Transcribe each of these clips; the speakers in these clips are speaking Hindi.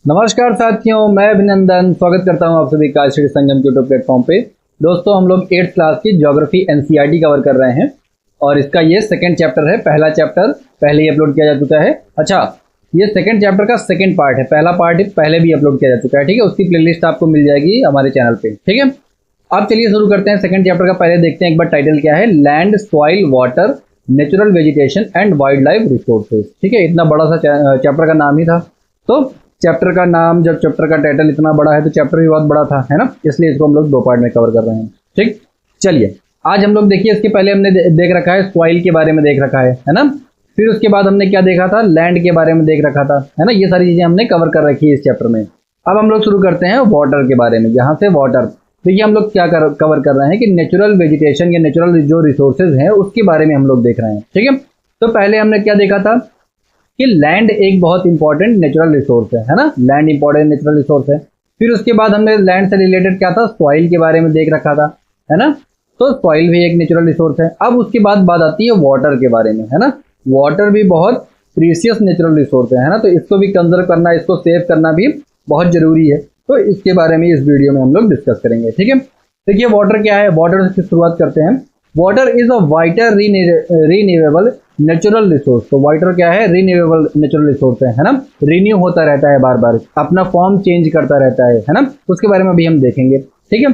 नमस्कार साथियों, मैं अभिनंदन स्वागत करता हूं आप सभी का स्टडी संगम यूट्यूब प्लेटफॉर्म पे। दोस्तों, हम लोग 8th क्लास की ज्योग्राफी एनसीईआरटी कवर कर रहे हैं और इसका ये सेकंड चैप्टर है। पहला चैप्टर पहले ही अपलोड किया जा चुका है। अच्छा, ये सेकंड चैप्टर का सेकंड पार्ट है। पहला पार्ट पहले भी अपलोड किया जा चुका है, ठीक है। उसकी प्लेलिस्ट आपको मिल जाएगी हमारे चैनल पे, ठीक है। अब चलिए शुरू करते हैं सेकंड चैप्टर का। पहले देखते हैं एक बार टाइटल क्या है। Land, soil, water, natural vegetation and wild life resources, ठीक है। इतना बड़ा सा चैप्टर का नाम ही था। तो चैप्टर का नाम, जब चैप्टर का टाइटल इतना बड़ा है तो चैप्टर भी बहुत बड़ा था, है ना। इसलिए इसको हम लोग दो पार्ट में कवर कर रहे हैं, ठीक। चलिए, आज हम लोग देखिए, इसके पहले हमने देख रखा है सॉइल के बारे में, देख रखा है ना। फिर उसके बाद हमने क्या देखा था, लैंड के बारे में देख रखा था, है ना। ये सारी चीजें हमने कवर कर रखी है इस चैप्टर में। अब हम लोग शुरू करते हैं वाटर के बारे में। यहाँ से वाटर, तो ये हम लोग क्या कवर कर रहे हैं कि नेचुरल वेजिटेशन या नेचुरल जो रिसोर्सेज हैं उसके बारे में हम लोग देख रहे हैं, ठीक है। तो पहले हमने क्या देखा था कि लैंड एक बहुत इंपॉर्टेंट नेचुरल रिसोर्स है ना। लैंड इंपॉर्टेंट नेचुरल रिसोर्स है। फिर उसके बाद हमने लैंड से रिलेटेड क्या था, सॉइल के बारे में देख रखा था, है ना। तो सॉइल भी एक नेचुरल रिसोर्स है। अब उसके बाद बात आती है वाटर के बारे में, है ना। वाटर भी बहुत प्रीशियस नेचुरल रिसोर्स है ना। तो इसको भी कंजर्व करना, इसको सेव करना भी बहुत जरूरी है। तो इसके बारे में इस वीडियो में हम लोग डिस्कस करेंगे, ठीक है। देखिए वाटर क्या है, वाटर से शुरुआत करते हैं। Water is a vital renewable natural resource. तो वाटर क्या है, रीन्यूएबल नेचुरल रिसोर्स है ना। रिन्यू होता रहता है, बार बार अपना फॉर्म चेंज करता रहता है ना। उसके बारे में अभी हम देखेंगे, ठीक है।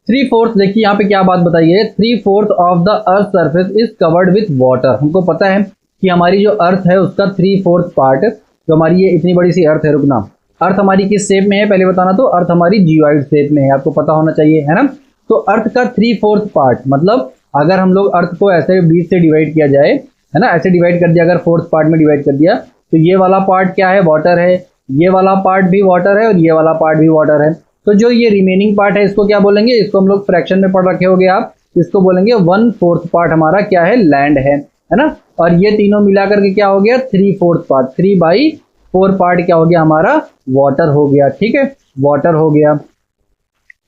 3/4, देखिए यहाँ पे क्या बात बताई है। 3/4 of the earth surface is covered with water. हमको पता है कि हमारी जो अर्थ है उसका 3/4 पार्ट, जो हमारी ये इतनी बड़ी सी अर्थ है, रुकना, अर्थ हमारी किस शेप में है पहले बताना। तो अर्थ हमारी जियोइड शेप में है, आपको पता होना चाहिए, है ना। तो अर्थ का 3/4 पार्ट, मतलब अगर हम लोग अर्थ को ऐसे 20 से डिवाइड किया जाए, है ना, ऐसे डिवाइड कर दिया, अगर 4th पार्ट में डिवाइड कर दिया, तो ये वाला पार्ट क्या है, वाटर है। ये वाला पार्ट भी वाटर है और ये वाला पार्ट भी वाटर है। तो जो ये रिमेनिंग पार्ट है इसको क्या बोलेंगे, इसको हम लोग फ्रैक्शन में पढ़ रखे होंगे आप, इसको बोलेंगे 1/4 पार्ट हमारा क्या है, लैंड है ना। और ये तीनों मिलाकर के क्या हो गया, 3/4 पार्ट, 3/4 पार्ट क्या हो गया हमारा, वाटर हो गया, ठीक है। वाटर हो गया,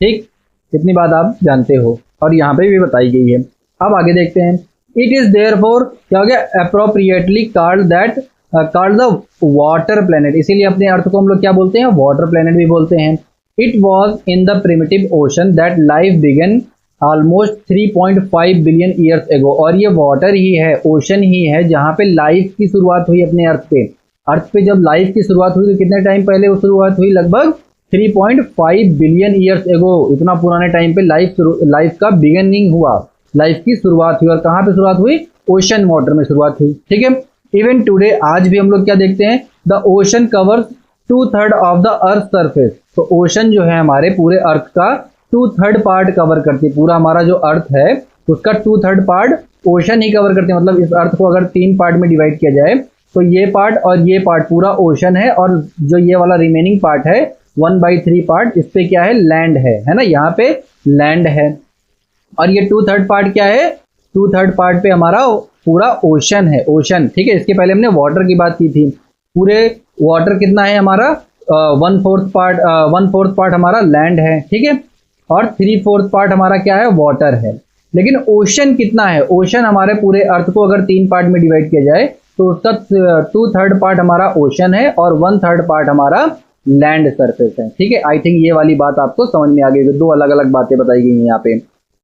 ठीक। इतनी बात आप जानते हो और यहाँ पे भी बताई गई है। अब आगे देखते हैं। इट इज देयरफॉर क्या हो गया, appropriately called the water planet. इसीलिए अपने अर्थ को हम लोग क्या बोलते हैं, वाटर प्लेनेट भी बोलते हैं। It was in the primitive ocean that life began almost 3.5 billion years ago. और ये वाटर ही है, ओशन ही है, जहाँ पे लाइफ की शुरुआत हुई अपने अर्थ पे। अर्थ पे जब लाइफ की शुरुआत हुई तो कितने टाइम पहले वो शुरुआत हुई, लगभग 3.5 बिलियन ईयर्स एगो। इतना पुराने टाइम पे लाइफ का बिगिनिंग हुआ, लाइफ की शुरुआत हुई। और कहाँ पे शुरुआत हुई, ओशन वाटर में शुरुआत हुई, ठीक है। इवन टुडे, आज भी हम लोग क्या देखते हैं, the ocean covers 2/3 of the earth surface. तो ओशन जो है हमारे पूरे अर्थ का 2/3 पार्ट कवर करती है। पूरा हमारा जो अर्थ है उसका 2/3 पार्ट ओशन ही कवर करते हैं। मतलब इस अर्थ को अगर 3 पार्ट में डिवाइड किया जाए तो ये पार्ट और ये पार्ट पूरा ओशन है, और जो ये वाला रिमेनिंग पार्ट है 1/3 पार्ट, इस पे क्या है, लैंड है ना। यहाँ पे लैंड है। और ये 2/3 पार्ट क्या है, 2/3 पार्ट पे हमारा पूरा ओशन है, ओशन, ठीक है। इसके पहले हमने वाटर की बात की थी। पूरे वाटर कितना है हमारा, 1/4 पार्ट हमारा लैंड है, ठीक है। और 3/4 पार्ट हमारा क्या है, वाटर है। लेकिन ओशन कितना है, ओशन हमारे पूरे अर्थ को अगर 3 पार्ट में डिवाइड किया जाए तो उसका 2/3 पार्ट हमारा ओशन है और 1/3 पार्ट हमारा लैंड सरफेस है, ठीक है। आई थिंक ये वाली बात आपको समझ में आ गई। दो अलग अलग बातें बताई गई हैं यहाँ पे,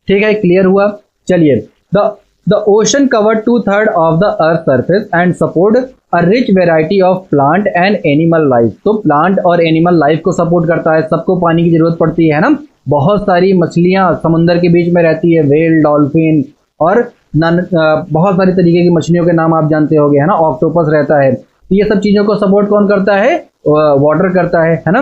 ठीक है। क्लियर हुआ। चलिए, the ocean cover 2/3 of the earth surface and support a rich variety of plant and animal life. तो प्लांट और एनिमल लाइफ को सपोर्ट करता है। सबको पानी की जरूरत पड़ती है ना। बहुत सारी मछलियां समुद्र के बीच में रहती है, वेल, डॉल्फिन और बहुत सारी तरीके की मछलियों के नाम आप जानते होंगे, है ना। ऑक्टोपस रहता है। ये सब चीजों को सपोर्ट कौन करता है, वाटर करता है ना।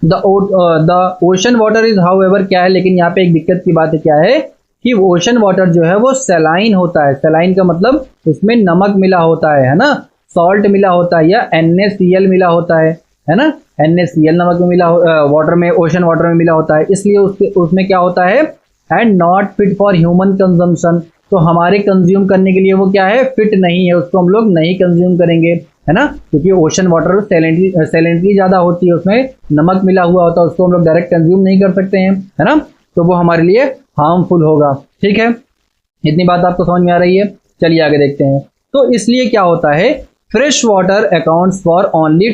The ocean water is however क्या है, लेकिन यहाँ पे एक दिक्कत की बात है, क्या है कि ओशन वाटर जो है वो सैलाइन होता है। सैलाइन का मतलब उसमें नमक मिला होता है ना, सॉल्ट मिला होता है, या NaCl मिला होता है ना। NaCl नमक में मिला, वाटर में, ओशन वाटर में मिला होता है। इसलिए उसमें क्या होता है, and not fit for human consumption. तो हमारे कंज्यूम करने के लिए वो क्या है, फिट नहीं है, उसको हम लोग नहीं कंज्यूम करेंगे, है ना। क्योंकि ओशन वाटर सैलेंटली ज्यादा होती है, उसमें नमक मिला हुआ होता है, उसको हम लोग डायरेक्ट कंज्यूम नहीं कर सकते हैं, है ना। तो वो हमारे लिए हार्मफुल होगा, ठीक है। इतनी बात आपको समझ में आ रही है। चलिए आगे देखते हैं। तो इसलिए क्या होता है, fresh water accounts for only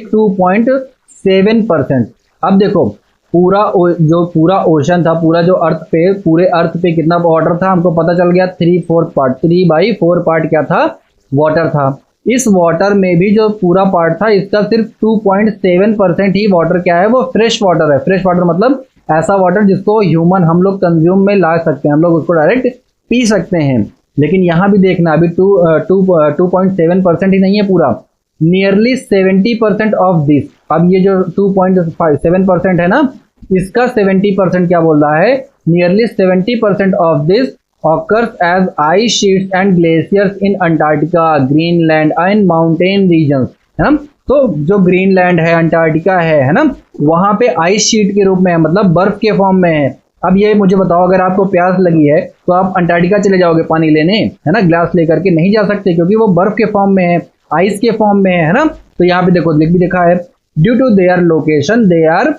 7%। अब देखो जो पूरा ओशन था, पूरा जो अर्थ पे, पूरे अर्थ पे कितना वाटर था हमको पता चल गया, 3/4 पार्ट, 3/4 पार्ट क्या था, वाटर था। इस वाटर में भी जो पूरा पार्ट था इसका सिर्फ 2.7% ही वाटर क्या है, वो फ्रेश वाटर है। फ्रेश वाटर मतलब ऐसा वाटर जिसको ह्यूमन हम लोग कंज्यूम में ला सकते हैं, हम लोग उसको डायरेक्ट पी सकते हैं। लेकिन यहाँ भी देखना अभी 2.7% ही नहीं है पूरा, नियरली 70% ऑफ दिस। अब ये जो 2.7% है ना, इसका 70% क्या बोल रहा है, nearly 70% of this occurs as ice sheets and glaciers in Antarctica, Greenland and mountain regions, है ना। तो जो ग्रीनलैंड है, अंटार्कटिका है ना, वहां पे आइस शीट के रूप में है, मतलब बर्फ के फॉर्म में है। अब ये मुझे बताओ, अगर आपको प्यास लगी है तो आप अंटार्कटिका चले जाओगे पानी लेने, है ना, ग्लास लेकर के नहीं जा सकते क्योंकि वो बर्फ के फॉर्म में है, आइस के फॉर्म में है ना। तो यहाँ पे देखो लिख भी देखा है, due to their location they are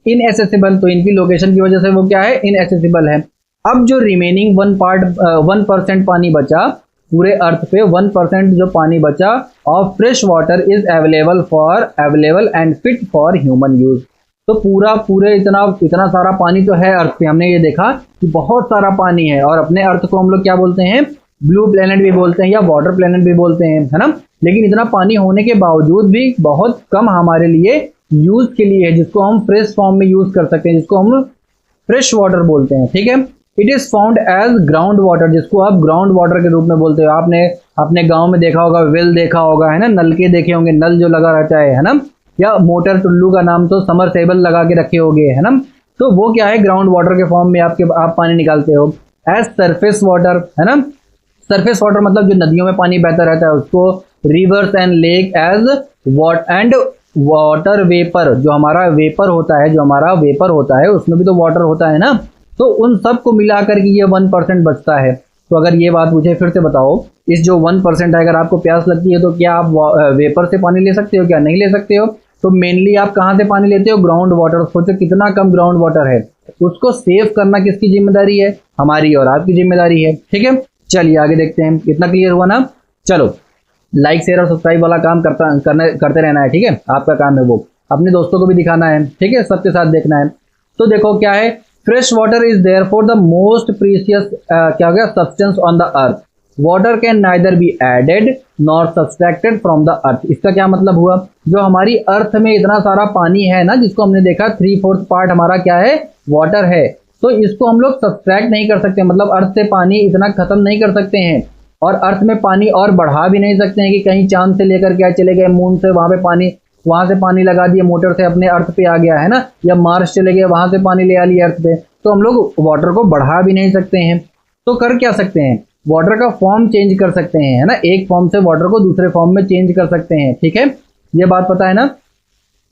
inaccessible. तो इनकी लोकेशन की वजह से वो क्या है, इनएसेसिबल है। अब जो रिमेनिंग 1% पानी बचा पूरे अर्थ पे, 1% जो पानी बचा of fresh water is available and fit for human use. तो पूरे इतना सारा पानी तो है अर्थ पे, हमने ये देखा कि बहुत सारा पानी है। और अपने अर्थ को हम लोग क्या बोलते हैं, ब्लू प्लेनेट भी बोलते हैं या वाटर प्लेनेट भी बोलते हैं, है ना। लेकिन इतना पानी होने के बावजूद भी बहुत कम हमारे लिए यूज के लिए है, जिसको हम फ्रेश फॉर्म में यूज कर सकते हैं, जिसको हम फ्रेश वाटर बोलते हैं, ठीक है। It is found as ground water, जिसको आप ग्राउंड वाटर के रूप में बोलते हो। आपने अपने गांव में देखा होगा, वेल देखा होगा, है ना, नलके देखे होंगे, नल जो लगा रहता है ना, या मोटर टुल्लू का नाम तो समरसेबल लगा के रखे होंगे, है ना। तो वो क्या है, ग्राउंड वाटर के फॉर्म में आप पानी निकालते हो। एज सरफेस वाटर, है ना, सरफेस वाटर मतलब जो नदियों में पानी बहता रहता है उसको, rivers and lake as water vapour, जो हमारा वेपर होता है उसमें भी तो वाटर होता है ना। तो उन सब को मिला करके ये 1% बचता है। तो अगर ये बात मुझे फिर से बताओ, इस जो 1% है, अगर आपको प्यास लगती है तो क्या आप वेपर से पानी ले सकते हो, क्या नहीं ले सकते हो। तो मेनली आप कहाँ से पानी लेते हो, ग्राउंड वाटर। सोचो कितना कम ग्राउंड वाटर है, उसको सेव करना किसकी जिम्मेदारी है, हमारी और आपकी जिम्मेदारी है, ठीक है। चलिए आगे देखते हैं, इतना क्लियर हुआ ना। चलो लाइक शेयर और सब्सक्राइब वाला काम करते रहना है, ठीक है, आपका काम है वो, अपने दोस्तों को भी दिखाना है, ठीक है, सबके साथ देखना है। तो देखो क्या है, fresh water is therefore the most precious क्या हो गया, substance on the earth. Water can neither be added nor subtracted from the earth. इसका क्या मतलब हुआ, जो हमारी अर्थ में इतना सारा पानी है ना, जिसको हमने देखा 3/4 पार्ट हमारा क्या है, वाटर है, तो इसको हम लोग सब्सट्रैक्ट नहीं कर सकते, मतलब अर्थ से पानी इतना खत्म नहीं कर सकते हैं, और अर्थ में पानी और बढ़ा भी नहीं सकते हैं कि कहीं चांद से लेकर क्या चले गए, मून से वहां से पानी लगा दिए मोटर से, अपने अर्थ पे आ गया, है ना, या मार्स चले गए वहां से पानी ले आ लिया अर्थ पे। तो हम लोग वाटर को बढ़ा भी नहीं सकते हैं। तो कर क्या सकते हैं, वाटर का फॉर्म चेंज कर सकते हैं, है ना, एक फॉर्म से वाटर को दूसरे फॉर्म में चेंज कर सकते हैं, ठीक है, ये बात पता है ना।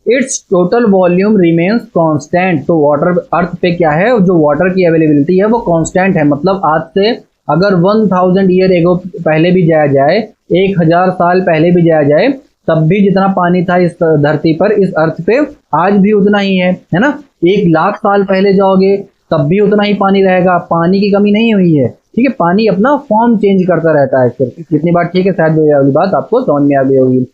It's total volume remains constant. तो वाटर अर्थ पे क्या है, जो वाटर की अवेलेबिलिटी है वो कांस्टेंट है, मतलब आज से अगर 1000 ईयर एगो पहले भी जाया जाए, 1000 साल पहले भी जाया जाए, तब भी जितना पानी था इस धरती पर, इस अर्थ पे, आज भी उतना ही है ना। 1,00,000 साल पहले जाओगे तब भी उतना ही पानी रहेगा, पानी की कमी नहीं हुई है, ठीक है। पानी अपना फॉर्म चेंज करता रहता है सिर्फ, इतनी बात ठीक है, शायद वाली बात आपको समझ में आ गई होगी।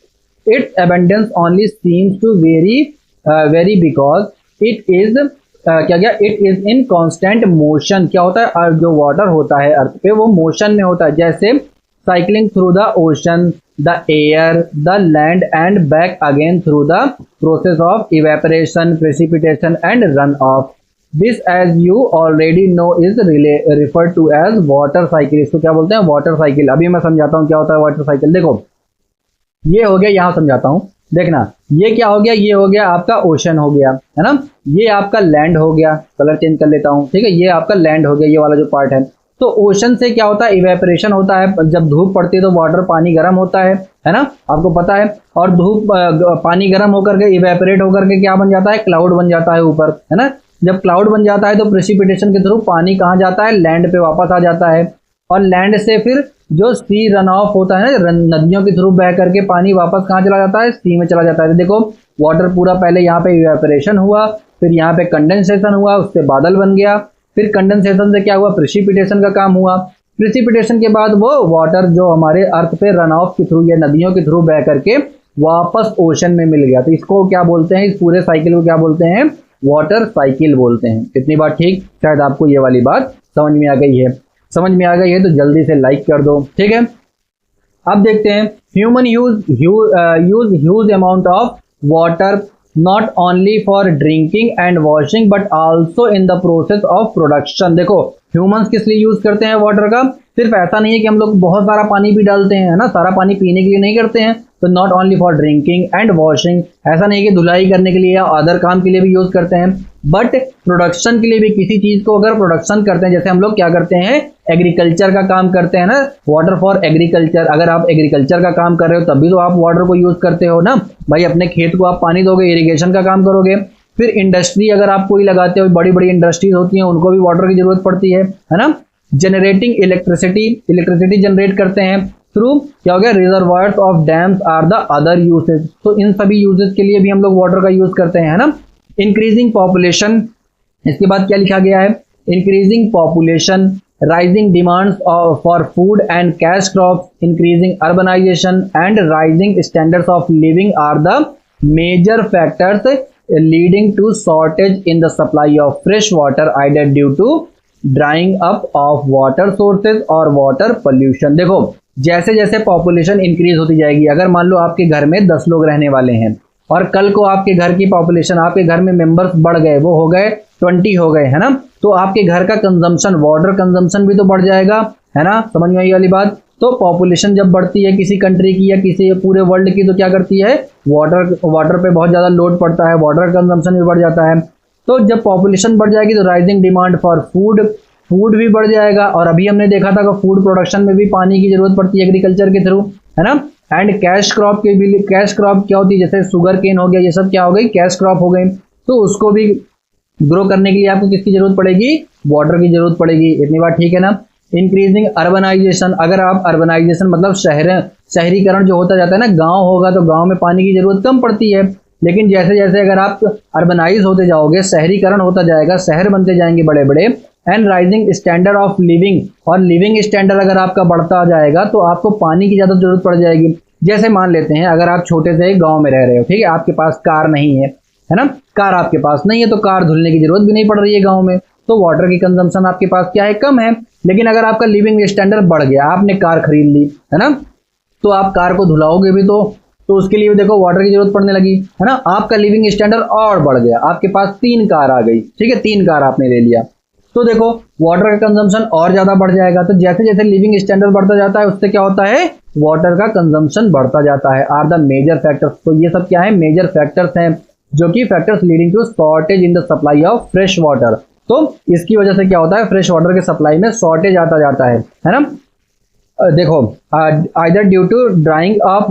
It's abundance only seems to very because it is it is in constant motion. क्या होता है, जो वाटर होता है अर्थ पे वो मोशन में होता है, जैसे cycling through the ocean, the air, the land and back again through the process of evaporation, precipitation and run off. This as you already know is referred to as water cycle. इसको क्या बोलते हैं, वाटर साइकिल। अभी मैं समझाता हूँ क्या होता है वाटर साइकिल। देखो ये हो गया, यहाँ समझाता हूँ, देखना ये क्या हो गया, ये हो गया आपका ओशन हो गया, है ना, ये आपका लैंड हो गया, कलर चेंज कर लेता हूँ, ठीक है, ये आपका लैंड हो गया, ये वाला जो पार्ट है। तो ओशन से क्या होता है, इवेपोरेशन होता है, जब धूप पड़ती है तो वाटर पानी गर्म होता है ना, आपको पता है। और धूप पानी गर्म होकर के इवेपोरेट होकर के क्या बन जाता है, क्लाउड बन जाता है ऊपर, है ना। जब क्लाउड बन जाता है तो प्रेसिपिटेशन के थ्रू पानी कहाँ जाता है, लैंड पे वापस आ जाता है, और लैंड से फिर जो सी रन ऑफ होता है ना, नदियों के थ्रू बह करके पानी वापस कहाँ चला जाता है, सी में चला जाता है। तो देखो वाटर पूरा पहले यहाँ पे इवेपोरेशन हुआ, फिर यहाँ पे कंडेंसेशन हुआ, उससे बादल बन गया, फिर कंडेंसेशन से क्या हुआ, प्रेसिपिटेशन का काम हुआ। प्रेसिपिटेशन के बाद वो वाटर जो हमारे अर्थ पे रन ऑफ के थ्रू या नदियों के थ्रू बह करके वापस ओशन में मिल गया। तो इसको क्या बोलते हैं, इस पूरे साइकिल को क्या बोलते हैं, वाटर साइकिल बोलते हैं। इतनी बात ठीक, शायद आपको ये वाली बात समझ में आ गई है। समझ में आ गई है तो जल्दी से लाइक कर दो, ठीक है। अब देखते हैं, human use huge amount of water not only for drinking and washing but also in the process of production. देखो ह्यूमंस किस लिए यूज करते हैं वाटर का, सिर्फ ऐसा नहीं है कि हम लोग बहुत सारा पानी भी डालते हैं, है ना, सारा पानी पीने के लिए नहीं करते हैं। तो not only for drinking and washing, ऐसा नहीं कि धुलाई करने के लिए या अदर काम के लिए भी यूज करते हैं, बट प्रोडक्शन के लिए भी। किसी चीज को अगर प्रोडक्शन करते हैं, जैसे हम लोग क्या करते हैं, एग्रीकल्चर का काम करते हैं ना, वाटर फॉर एग्रीकल्चर। अगर आप एग्रीकल्चर का काम कर रहे हो तब भी तो आप वाटर को यूज करते हो ना भाई, अपने खेत को आप पानी दोगे, इरिगेशन का काम करोगे। फिर इंडस्ट्री अगर आप कोई लगाते हो, बड़ी बड़ी इंडस्ट्रीज होती हैं, उनको भी वाटर की जरूरत पड़ती है ना। जनरेटिंग इलेक्ट्रिसिटी जनरेट करते हैं थ्रू क्या हो गया, reservoirs of dams are the other usage. तो इन सभी यूजेस के लिए भी हम लोग वाटर का यूज करते हैं, है ना। इंक्रीजिंग पॉपुलेशन, इसके बाद क्या लिखा गया है, increasing population, rising demands for food and cash crops, increasing urbanisation and rising standards of living are the major factors leading to shortage in the supply of fresh water either due to drying up of water sources और वाटर पोल्यूशन। देखो जैसे जैसे पॉपुलेशन इंक्रीज होती जाएगी, अगर मान लो आपके घर में 10 लोग रहने वाले हैं और कल को आपके घर की पॉपुलेशन, आपके घर में मेंबर्स बढ़ गए, वो हो गए 20 हो गए, है ना, तो आपके घर का कंजम्पशन, वाटर कंजम्पशन भी तो बढ़ जाएगा, है ना। समझ में आई वाली बात। तो पॉपुलेशन जब बढ़ती है किसी कंट्री की या किसी पूरे वर्ल्ड की, तो क्या करती है, वाटर पे बहुत ज्यादा लोड पड़ता है, वाटर कंजम्पशन भी बढ़ जाता है। तो जब पॉपुलेशन बढ़ जाएगी तो राइजिंग डिमांड फॉर फूड भी बढ़ जाएगा। और अभी हमने देखा था कि फूड प्रोडक्शन में भी पानी की जरूरत पड़ती है एग्रीकल्चर के थ्रू, है ना। एंड कैश क्रॉप के भी, कैश क्रॉप क्या होती है, जैसे शुगर केन हो गया, ये सब क्या हो गई, कैश क्रॉप हो गई। तो उसको भी ग्रो करने के लिए आपको किसकी जरूरत पड़ेगी, वाटर की जरूरत पड़ेगी। इतनी बात ठीक है ना। इंक्रीजिंग अर्बनाइजेशन, अगर आप अर्बनाइजेशन मतलब शहरीकरण जो होता जाता है ना, गांव होगा तो गांव में पानी की जरूरत कम पड़ती है, लेकिन जैसे जैसे अगर आप अर्बनाइज होते जाओगे, शहरीकरण होता जाएगा, शहर बनते जाएंगे बड़े बड़े। And rising standard of living, और लिविंग स्टैंडर्ड अगर आपका बढ़ता जाएगा तो आपको पानी की ज्यादा जरूरत पड़ जाएगी। जैसे मान लेते हैं अगर आप छोटे से गांव में रह रहे हो, ठीक है, आपके पास कार नहीं है, है ना, कार आपके पास नहीं है, तो कार धुलने की जरूरत भी नहीं पड़ रही है गांव में, तो वाटर की कंजम्पशन आपके पास क्या है, कम है। लेकिन अगर आपका लिविंग स्टैंडर्ड बढ़ गया, आपने कार खरीद ली, है ना, तो आप कार को धुलाओगे भी तो उसके लिए देखो वाटर की जरूरत पड़ने लगी, है ना। आपका लिविंग स्टैंडर्ड और बढ़ गया, आपके पास 3 कार आ गई, ठीक है, 3 कार आपने ले लिया, तो देखो वाटर का कंजम्पशन और ज्यादा बढ़ जाएगा। तो जैसे जैसे लिविंग स्टैंडर्ड बढ़ता जाता है उससे क्या होता है, वाटर का कंजम्पशन बढ़ता जाता है। आर द मेजर फैक्टर्स, तो ये सब क्या है, मेजर फैक्टर्स हैं, जो कि factors leading to shortage in the supply of fresh water. तो इसकी वजह से क्या होता है, फ्रेश वाटर के सप्लाई में शॉर्टेज आता जाता है ना। देखो either due to drying of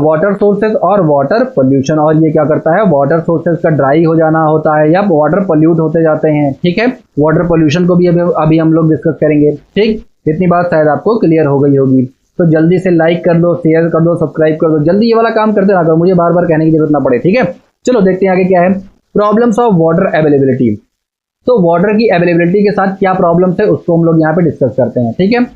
water sources और वाटर पोल्यूशन, और ये क्या करता है, वाटर सोर्सेज का ड्राई हो जाना होता है या वाटर पोल्यूट होते जाते हैं, ठीक है। वाटर पोल्यूशन को भी अभी हम लोग डिस्कस करेंगे, ठीक। इतनी बात शायद आपको क्लियर हो गई होगी। तो जल्दी से लाइक कर दो, शेयर कर दो, सब्सक्राइब कर दो, जल्दी ये वाला काम करते रहा करो, मुझे बार बार कहने की जरूरत ना पड़े, ठीक है। चलो देखते हैं आगे क्या है, प्रॉब्लम्स ऑफ वाटर अवेलेबिलिटी। तो वाटर की अवेलेबिलिटी के साथ क्या प्रॉब्लम्स है उसको हम लोग यहाँ पे डिस्कस करते हैं, ठीक है।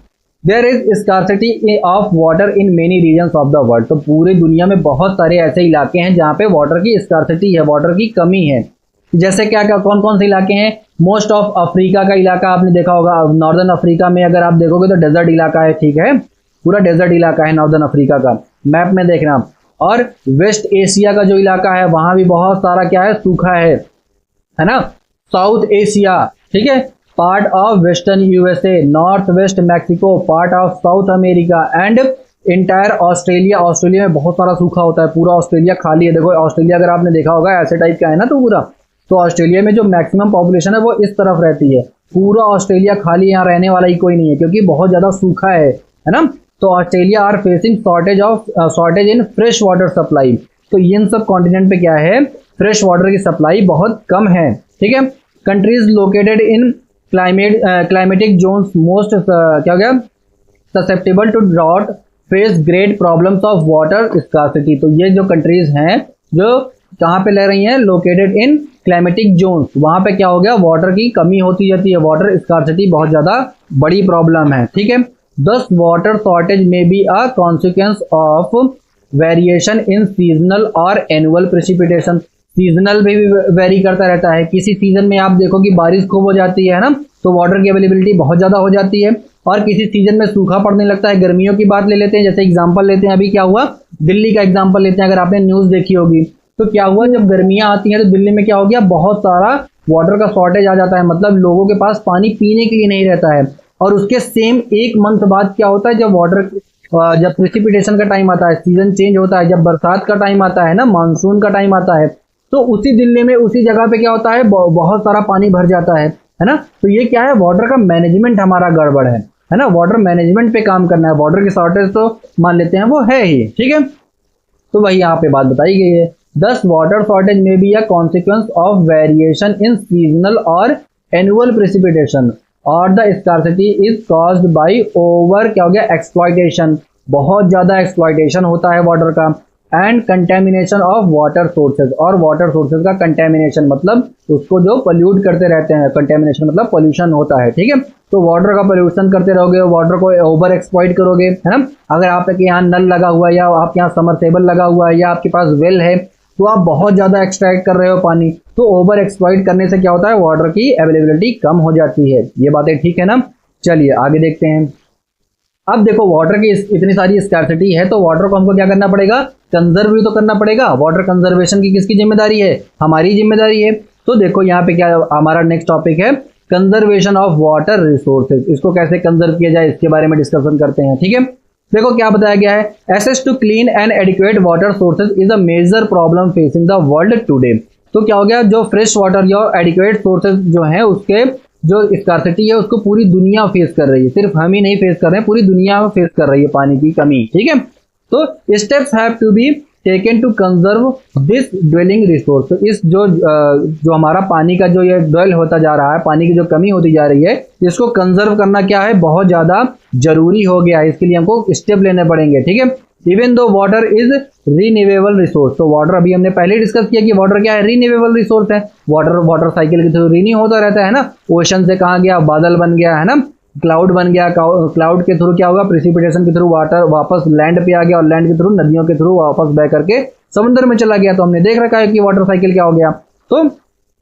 There is scarcity of water in many regions of the world. तो पूरी दुनिया में बहुत सारे ऐसे इलाके हैं जहाँ पे वाटर की स्कार्सिटी है, वाटर की कमी है। जैसे क्या क्या कौन कौन से इलाके हैं, मोस्ट ऑफ अफ्रीका का इलाका आपने देखा होगा, नॉर्दर्न अफ्रीका में अगर आप देखोगे तो डेजर्ट इलाका है, ठीक है, पूरा डेजर्ट इलाका है नॉर्दर्न अफ्रीका का, मैप में देखना। और वेस्ट एशिया का जो इलाका है वहां भी बहुत सारा क्या है, सूखा है ना। साउथ एशिया, ठीक है, part of western USA, north west Mexico, part of south America and entire Australia. Australia में बहुत सारा सूखा होता है, पूरा ऑस्ट्रेलिया खाली है। देखो ऑस्ट्रेलिया अगर आपने देखा होगा ऐसे टाइप का है ना, तो पूरा, तो ऑस्ट्रेलिया में जो मैक्सिमम पॉपुलेशन है वो इस तरफ रहती है, पूरा ऑस्ट्रेलिया खाली, यहाँ रहने वाला ही कोई नहीं है क्योंकि बहुत ज्यादा सूखा है ना। तो Australia are facing shortage in fresh water supply. तो इन सब कॉन्टिनेंट पे क्या है, फ्रेश वाटर की सप्लाई बहुत कम है, ठीक है। Countries located in climatic zones most क्या हो गया, susceptible to drought face great problems of water scarcity. तो ये जो कंट्रीज हैं जो कहाँ पे ले रही हैं, लोकेटेड इन क्लाइमेटिक जोन्स, वहां पे क्या हो गया, वाटर की कमी होती जाती है, वाटर स्कार्सिटी बहुत ज्यादा बड़ी प्रॉब्लम है, ठीक है। दस वाटर शॉर्टेज में be a consequence of variation in seasonal और एनुअल प्रेसिपिटेशन, सीजनल भी वेरी करता रहता है। किसी सीजन में आप देखो कि बारिश खूब हो जाती है ना, तो वाटर की अवेलेबिलिटी बहुत ज़्यादा हो जाती है, और किसी सीजन में सूखा पड़ने लगता है। गर्मियों की बात ले लेते हैं, जैसे एग्जांपल लेते हैं, अभी क्या हुआ, दिल्ली का एग्जांपल लेते हैं। अगर आपने न्यूज़ देखी होगी तो क्या हुआ, जब गर्मियाँ आती हैं तो दिल्ली में क्या हो गया, बहुत सारा वाटर का शॉर्टेज आ जाता है, मतलब लोगों के पास पानी पीने के लिए नहीं रहता है। और उसके सेम एक मंथ बाद क्या होता है, जब प्रेसिपिटेशन का टाइम आता है, सीजन चेंज होता है, जब बरसात का टाइम आता है ना, मानसून का टाइम आता है, तो उसी दिल्ली में उसी जगह पे क्या होता है, बहुत सारा पानी भर जाता है ना। तो ये क्या है, वाटर का मैनेजमेंट हमारा गड़बड़ है ना। वाटर मैनेजमेंट पे काम करना है। वाटर की शॉर्टेज तो मान लेते हैं वो है ही, ठीक है। तो वही यहाँ पे बात बताई गई है। दस वाटर शॉर्टेज में be a consequence of variation in seasonal और एनुअल प्रेसिपिटेशन और the scarcity is caused by over क्या हो गया, एक्सप्लॉयटेशन, बहुत ज्यादा एक्सप्लॉयटेशन होता है वाटर का, and contamination of water sources, और वाटर सोर्सेज का कंटेमिनेशन मतलब उसको जो पोल्यूट करते रहते हैं, कंटेमिनेशन मतलब पोल्यूशन होता है, ठीक है। तो वाटर का पोल्यूशन करते रहोगे, वाटर को ओवर एक्सप्लॉइट करोगे, है ना। अगर आपके यहाँ नल लगा हुआ है, या आपके यहाँ समरसेबल लगा हुआ है, या आपके पास वेल है, तो आप बहुत ज़्यादा एक्सट्रैक्ट कर रहे हो पानी, तो ओवर एक्सप्लॉइट करने से क्या होता है, वाटर की अवेलेबिलिटी कम हो जाती है। ये बातें ठीक है ना। चलिए आगे देखते हैं। अब देखो वाटर की इतनी सारी स्कार्सिटी है, तो वाटर को हमको क्या करना पड़ेगा, कंजर्व भी तो करना पड़ेगा। वाटर कंजर्वेशन की किसकी जिम्मेदारी है, हमारी जिम्मेदारी है। तो देखो यहाँ पे क्या हमारा नेक्स्ट टॉपिक है, कंजर्वेशन ऑफ वाटर रिसोर्सेज। इसको कैसे कंजर्व किया जाए, इसके बारे में डिस्कशन करते हैं, ठीक है। देखो क्या बताया गया है, access to clean and adequate water sources is a major problem facing the world today. तो क्या हो गया, जो फ्रेश वाटर या एडिक्वेट सोर्सेज जो है उसके जो स्कार्सिटी है उसको पूरी दुनिया फेस कर रही है। सिर्फ हम ही नहीं फेस कर रहे हैं, पूरी दुनिया फेस कर रही है पानी की कमी, ठीक है। तो steps have to be taken to conserve this dwelling resource. तो इस जो हमारा पानी का जो ये ड्वेल होता जा रहा है, पानी की जो कमी होती जा रही है, इसको कंजर्व करना क्या है, बहुत ज्यादा जरूरी हो गया है। इसके लिए हमको स्टेप लेने पड़ेंगे, ठीक है। Even though water is renewable resource, तो वाटर अभी हमने पहले डिस्कस किया कि वाटर क्या है, रीन्यूएबल रिसोर्स है। वाटर साइकिल के थ्रू रिन्यू होता रहता है ना। ओशन से कहाँ गया, बादल बन गया, है ना, क्लाउड बन गया, क्लाउड के थ्रू क्या होगा, प्रेसिपिटेशन के थ्रू वाटर वापस लैंड पे आ गया, और लैंड के थ्रू नदियों के थ्रू वापस बह करके समुद्र में चला गया। तो हमने देख रखा है कि वाटर साइकिल क्या हो गया। तो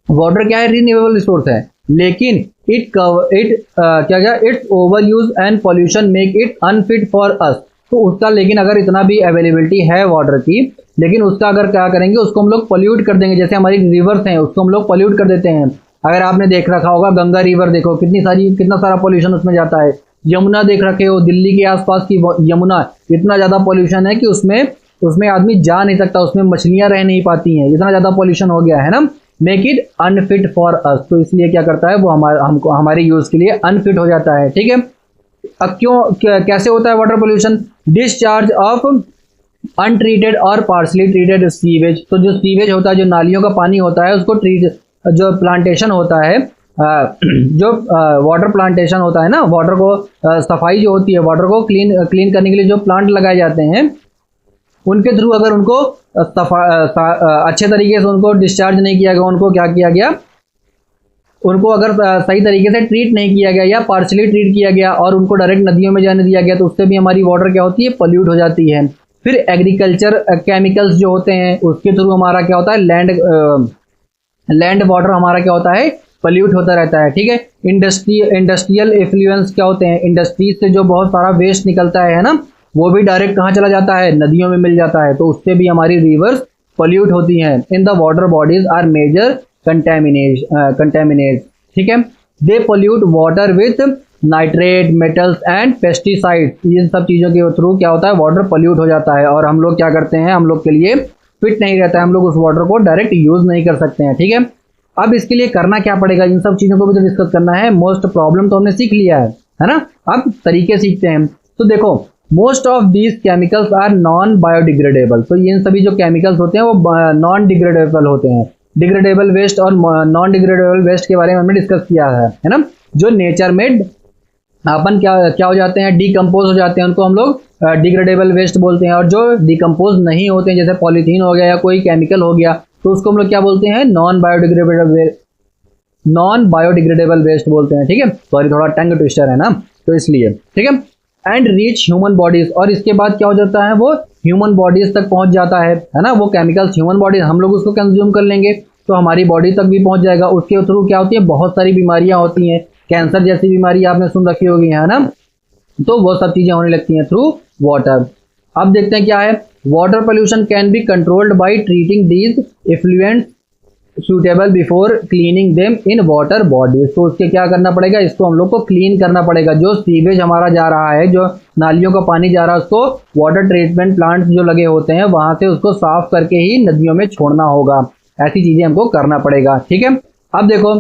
वाटर क्या है, रीन्यूएबल रिसोर्स है, लेकिन it's over use and pollution make it unfit for us. तो उसका लेकिन अगर इतना भी अवेलेबिलिटी है वाटर की, लेकिन उसका अगर क्या करेंगे, उसको हम लोग पोल्यूट कर देंगे। जैसे हमारी रिवर्स हैं, उसको हम लोग पोल्यूट कर देते हैं। अगर आपने देख रखा होगा गंगा रिवर, देखो कितना सारा पोल्यूशन उसमें जाता है। यमुना देख रखे हो, दिल्ली के आसपास की यमुना, इतना ज्यादा पोल्यूशन है कि उसमें आदमी जा नहीं सकता, उसमें मछलियां रह नहीं पाती हैं, इतना ज्यादा पोल्यूशन हो गया है ना। Make it unfit for us, तो इसलिए क्या करता है वो हमारे यूज के लिए अनफिट हो जाता है, ठीक है। अब कैसे होता है water pollution, discharge of untreated और पार्शली ट्रीटेड सीवेज। तो जो सीवेज होता है, जो नालियों का पानी होता है, उसको जो प्लांटेशन होता है, जो वाटर प्लांटेशन होता है ना, वाटर को सफाई जो होती है, वाटर को क्लीन करने के लिए जो प्लांट लगाए जाते हैं, उनके थ्रू अगर उनको अच्छे तरीके से उनको डिस्चार्ज नहीं किया गया, उनको क्या किया गया, उनको अगर सही तरीके से ट्रीट नहीं किया गया या पार्शली ट्रीट किया गया और उनको डायरेक्ट नदियों में जाने दिया गया, तो उससे भी हमारी वाटर क्या होती है, पोल्यूट हो जाती है। फिर एग्रीकल्चर केमिकल्स जो होते हैं, उसके थ्रू हमारा क्या होता है, लैंड वाटर हमारा क्या होता है, पोल्यूट होता रहता है, ठीक है। इंडस्ट्रियल इफ्लुएंस क्या होते हैं, इंडस्ट्रीज से जो बहुत सारा वेस्ट निकलता है ना, वो भी डायरेक्ट कहाँ चला जाता है, नदियों में मिल जाता है, तो उससे भी हमारी रिवर्स पोल्यूट होती हैं। In the water bodies are major contaminate, ठीक है। They pollute water with nitrate, metals and pesticides. इन सब चीज़ों के थ्रू क्या होता है, वाटर पोल्यूट हो जाता है, और हम लोग क्या करते हैं, हम लोग के लिए फिट नहीं रहता है, हम लोग उस वाटर को डायरेक्ट यूज नहीं कर सकते हैं, ठीक है। अब इसके लिए करना क्या पड़ेगा, इन सब चीज़ों को भी तो डिस्कस करना है। मोस्ट प्रॉब्लम तो हमने सीख लिया है ना। अब तरीके सीखते हैं। तो देखो, most of these chemicals are non biodegradable. तो ये सभी जो केमिकल्स होते हैं वो नॉन डिग्रेडेबल होते हैं। डिग्रेडेबल वेस्ट और नॉन डिग्रेडेबल वेस्ट के बारे में हमने डिस्कस किया है ना। जो नेचर में अपन क्या हो जाते हैं, डिकम्पोज हो जाते हैं, उनको हम लोग डिग्रेडेबल वेस्ट बोलते हैं। और जो डिकम्पोज नहीं होते हैं, जैसे पॉलीथीन हो गया या कोई केमिकल हो गया, तो उसको हम लोग क्या बोलते हैं, नॉन बायोडिग्रेडेबल वेस्ट बोलते हैं, ठीक है। सॉरी, थोड़ा टंग ट्विस्टर है ना, तो इसलिए, ठीक है। एंड रीच ह्यूमन बॉडीज, और इसके बाद क्या हो जाता है, वो ह्यूमन बॉडीज तक पहुंच जाता है ना। वो केमिकल्स ह्यूमन बॉडी, हम लोग उसको कंज्यूम कर लेंगे तो हमारी बॉडी तक भी पहुंच जाएगा। उसके थ्रू क्या होती है, बहुत सारी बीमारियां होती हैं, कैंसर जैसी बीमारी आपने सुन रखी होगी, है ना। तो वो सब चीजें होने लगती हैं थ्रू वाटर। अब देखते हैं क्या है, water pollution can be controlled by treating these effluents suitable before cleaning them in water bodies. तो उसके क्या करना पड़ेगा, इसको हम लोग को क्लीन करना पड़ेगा। जो सीवेज हमारा जा रहा है, जो नालियों का पानी जा रहा है, उसको वाटर ट्रीटमेंट प्लांट्स जो लगे होते हैं वहां से उसको साफ करके ही नदियों में छोड़ना होगा। ऐसी चीजें हमको करना पड़ेगा, ठीक है। अब देखो,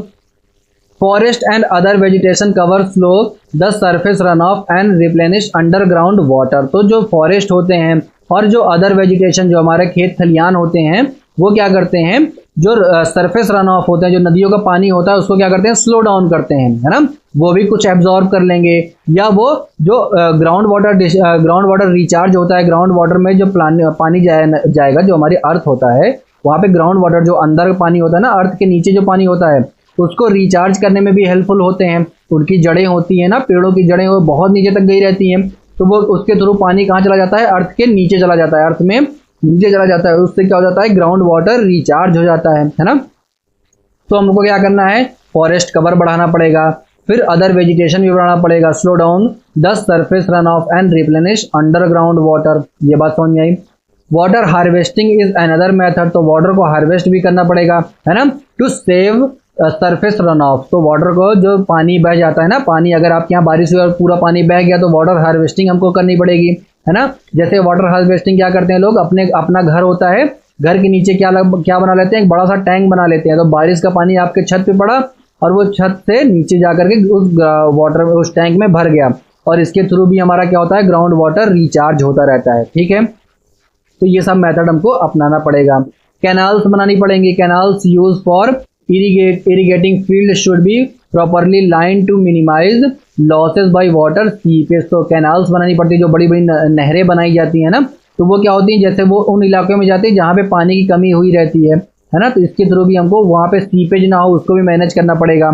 forest and other vegetation cover slow the surface run off and replenish underground water. तो जो फॉरेस्ट होते हैं और जो अदर वेजिटेशन, जो हमारे खेत खलियान होते हैं, वो क्या करते हैं, जो सरफेस रन ऑफ होते हैं, जो नदियों का पानी होता है, उसको क्या करते हैं, स्लो डाउन करते हैं, है ना। वो भी कुछ एब्जॉर्ब कर लेंगे, या वो जो ग्राउंड वाटर रिचार्ज होता है, ग्राउंड वाटर में जो पानी जाएगा, जो हमारी अर्थ होता है, वहाँ पे ग्राउंड वाटर जो अंदर पानी होता है ना, अर्थ के नीचे जो पानी होता है, उसको रिचार्ज करने में भी हेल्पफुल होते हैं। उनकी जड़ें होती हैं ना, पेड़ों की जड़ें वो बहुत नीचे तक गई रहती हैं, तो वो उसके थ्रू पानी कहाँ चला जाता है, अर्थ के नीचे चला जाता है, अर्थ में नीचे चला जाता है। उससे क्या हो जाता है, ग्राउंड वाटर रिचार्ज हो जाता है ना। तो हमको क्या करना है, फॉरेस्ट कवर बढ़ाना पड़ेगा, फिर अदर वेजिटेशन भी बढ़ाना पड़ेगा, slow down the surface run off and replenish underground water. ये बात समझ में आई। Water harvesting is another method. तो वाटर को हार्वेस्ट भी करना पड़ेगा, है ना, to save surface run off. तो वाटर को, जो पानी बह जाता है ना, पानी अगर आपके यहाँ बारिश हुई और पूरा पानी बह गया तो वाटर हार्वेस्टिंग हमको करनी पड़ेगी, है ना। जैसे वाटर हार्वेस्टिंग क्या करते हैं लोग, अपना घर होता है, घर के नीचे क्या बना लेते हैं, एक बड़ा सा टैंक बना लेते हैं। तो बारिश का पानी आपके छत पे पड़ा और वो छत से नीचे जाकर के उस वाटर में, उस टैंक में भर गया, और इसके थ्रू भी हमारा क्या होता है, ग्राउंड वाटर रिचार्ज होता रहता है, ठीक है। तो ये सब मेथड हमको अपनाना पड़ेगा। कैनाल्स बनानी पड़ेंगी। Canals use for irrigating field should be properly line to minimise losses by water seepage. तो कैनाल्स बनानी पड़ती है, जो बड़ी बड़ी नहरें बनाई जाती हैं ना, तो वो क्या होती हैं, जैसे वो उन इलाकों में जाती है जहाँ पे पानी की कमी हुई रहती है ना। तो इसके थ्रू भी हमको वहाँ पे सीपेज ना हो, उसको भी मैनेज करना पड़ेगा।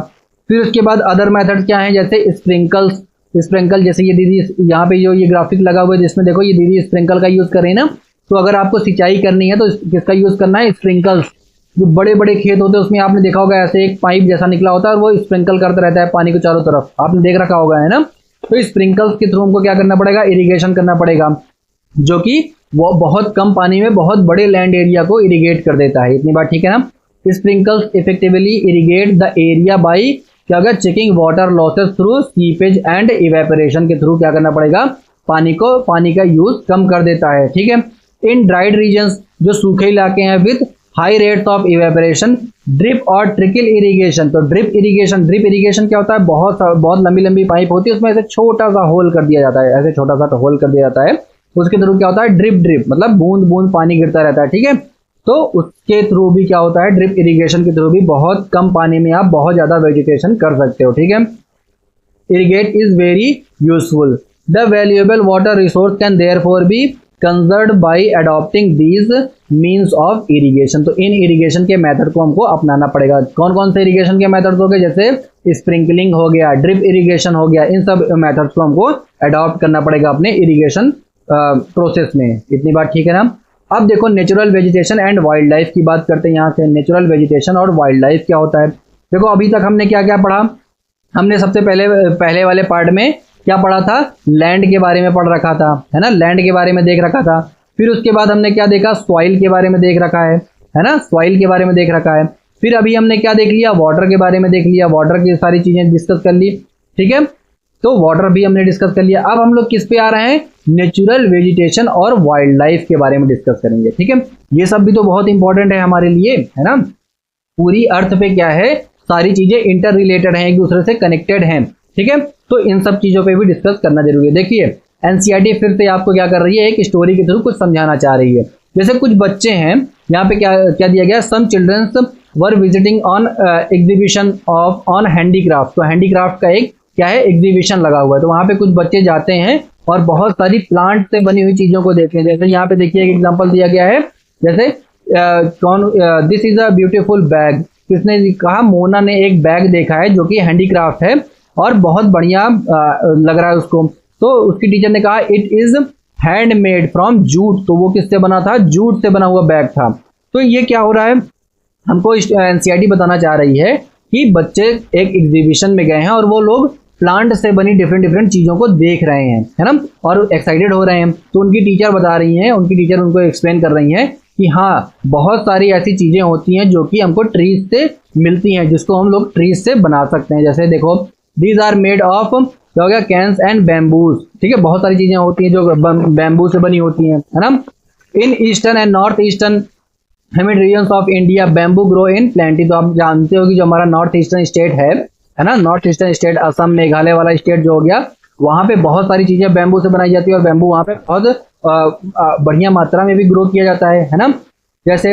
फिर उसके बाद अदर मेथड क्या है, जैसे स्प्रिंकल। जैसे ये दीदी यहाँ पे जो ये ग्राफिक लगा हुआ है, जिसमें देखो ये दीदी स्प्रिंकल का यूज कर रही है ना। तो अगर आपको सिंचाई करनी है तो किसका यूज करना है, स्प्रिंकल्स। जो बड़े बड़े खेत होते हैं उसमें आपने देखा होगा ऐसे एक पाइप जैसा निकला होता है और वो स्प्रिंकल करता रहता है पानी को चारों तरफ, आपने देख रखा होगा, है ना। तो स्प्रिंकल्स के थ्रू हमको क्या करना पड़ेगा, इरिगेशन करना पड़ेगा, जो कि वो बहुत कम पानी में बहुत बड़े लैंड एरिया को इरिगेट कर देता है। इतनी बात ठीक है ना। Sprinkles effectively irrigate the area by क्या होगा, checking water losses through seepage and evaporation के थ्रू क्या करना पड़ेगा, पानी का यूज कम कर देता है, ठीक है। इन ड्राइड रीजन्स, जो सूखे इलाके हैं, with high rates of evaporation, drip और ट्रिकल इरिगेशन। तो ड्रिप इरिगेशन क्या होता है, बहुत लंबी लंबी पाइप होती है, उसमें ऐसे छोटा सा होल कर दिया जाता है, ऐसे छोटा सा होल कर दिया जाता है, उसके थ्रू क्या होता है, ड्रिप मतलब बूंद बूंद पानी गिरता रहता है, ठीक है। तो उसके थ्रू भी क्या होता है, ड्रिप इरिगेशन के थ्रू भी बहुत कम पानी में आप बहुत ज्यादा वेजिटेशन कर सकते हो, ठीक है। Irrigate is very useful. The valuable water resource can therefore be conserved by adopting these means of irrigation. तो इन इरिगेशन के मेथड को हमको अपनाना पड़ेगा। कौन कौन से इरिगेशन के मेथड्स हो गए, जैसे स्प्रिंकलिंग हो गया, ड्रिप इरिगेशन हो गया, इन सब मेथड्स को हमको अडॉप्ट करना पड़ेगा अपने इरिगेशन प्रोसेस में। इतनी बात ठीक है ना। अब देखो natural vegetation and wild life की बात करते हैं। यहाँ से नेचुरल वेजिटेशन और वाइल्ड लाइफ क्या होता है। देखो अभी तक हमने क्या क्या पढ़ा, हमने सबसे पहले वाले पार्ट में क्या पढ़ा था, लैंड के बारे में पढ़ रखा था, है ना, लैंड के बारे में देख रखा था। फिर उसके बाद हमने क्या देखा, सॉइल के बारे में देख रखा है ना, सॉइल के बारे में देख रखा है। फिर अभी हमने क्या देख लिया, वाटर के बारे में देख लिया, वाटर की सारी चीजें डिस्कस कर ली, ठीक है। तो वाटर भी हमने डिस्कस कर लिया। अब हम लोग किस पे आ रहे हैं, नेचुरल वेजिटेशन और वाइल्ड लाइफ के बारे में डिस्कस करेंगे, ठीक है। ये सब भी तो बहुत इंपॉर्टेंट है हमारे लिए, है ना। पूरी अर्थ पे क्या है, सारी चीजें इंटर रिलेटेड हैं, एक दूसरे से कनेक्टेड हैं, ठीक है। तो इन सब चीजों पे भी डिस्कस करना जरूरी है। देखिए एनसीईआरटी फिर से आपको क्या कर रही है, एक स्टोरी के थ्रू कुछ समझाना चाह रही है। जैसे कुछ बच्चे हैं, यहाँ पे क्या दिया गया, some childrens were visiting on exhibition on handicraft. तो हैंडीक्राफ्ट का एक क्या है, एग्जीबिशन लगा हुआ है। तो वहाँ पे कुछ बच्चे जाते हैं और बहुत सारी प्लांट से बनी हुई चीजों को देखते हैं। जैसे यहाँ पे देखिए एक एग्जाम्पल दिया गया है, जैसे this is a beautiful bag. किसने कहा, मोना ने एक बैग देखा है जो कि हैंडीक्राफ्ट है और बहुत बढ़िया लग रहा है उसको। तो उसकी टीचर ने कहा it is handmade from jute, तो वो किससे बना था? जूट से बना हुआ बैग था। तो ये क्या हो रहा है, हमको एनसीईआरटी बताना चाह रही है कि बच्चे एक एग्जीबिशन में गए हैं और वो लोग प्लांट से बनी डिफरेंट डिफरेंट चीज़ों को देख रहे हैं, है ना, और एक्साइटेड हो रहे हैं। तो उनकी टीचर बता रही हैं, उनकी टीचर उनको एक्सप्लेन कर रही हैं कि हाँ, बहुत सारी ऐसी चीज़ें होती हैं जो कि हमको ट्रीज से मिलती हैं, जिसको हम लोग ट्रीज से बना सकते हैं। जैसे देखो, दीज आर मेड ऑफ, क्या हो गया, कैंस एंड बैम्बूज, ठीक है, बहुत सारी चीज़ें होती हैं जो बैम्बू से बनी होती हैं, है ना। In eastern and north eastern humid regions of India bamboo grow in plenty. तो आप जानते हो कि जो हमारा नॉर्थ ईस्टर्न स्टेट है ना, north eastern state, Assam, Meghalaya वाला स्टेट जो हो गया, वहाँ पे बहुत सारी चीज़ें बैम्बू से बनाई जाती है और बैम्बू वहाँ पे बहुत बढ़िया मात्रा में भी ग्रो किया जाता है ना। जैसे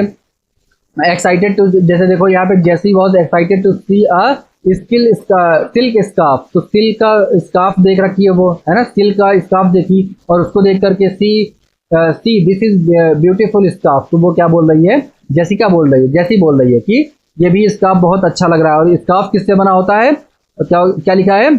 एक्साइटेड टू, जैसे देखो यहाँ पे Jesse was excited to see a silk scarf, तो सिल्क का स्कार्फ देख रखी है वो, है ना, सिल्क का स्कार्फ देखी और उसको देख करके see this is beautiful scarf, तो वो क्या बोल रही है, जेसिका बोल रही है, जैसी बोल रही है कि ये भी स्कार्फ बहुत अच्छा लग रहा है। और स्कार्फ किससे बना होता है, क्या क्या लिखा है,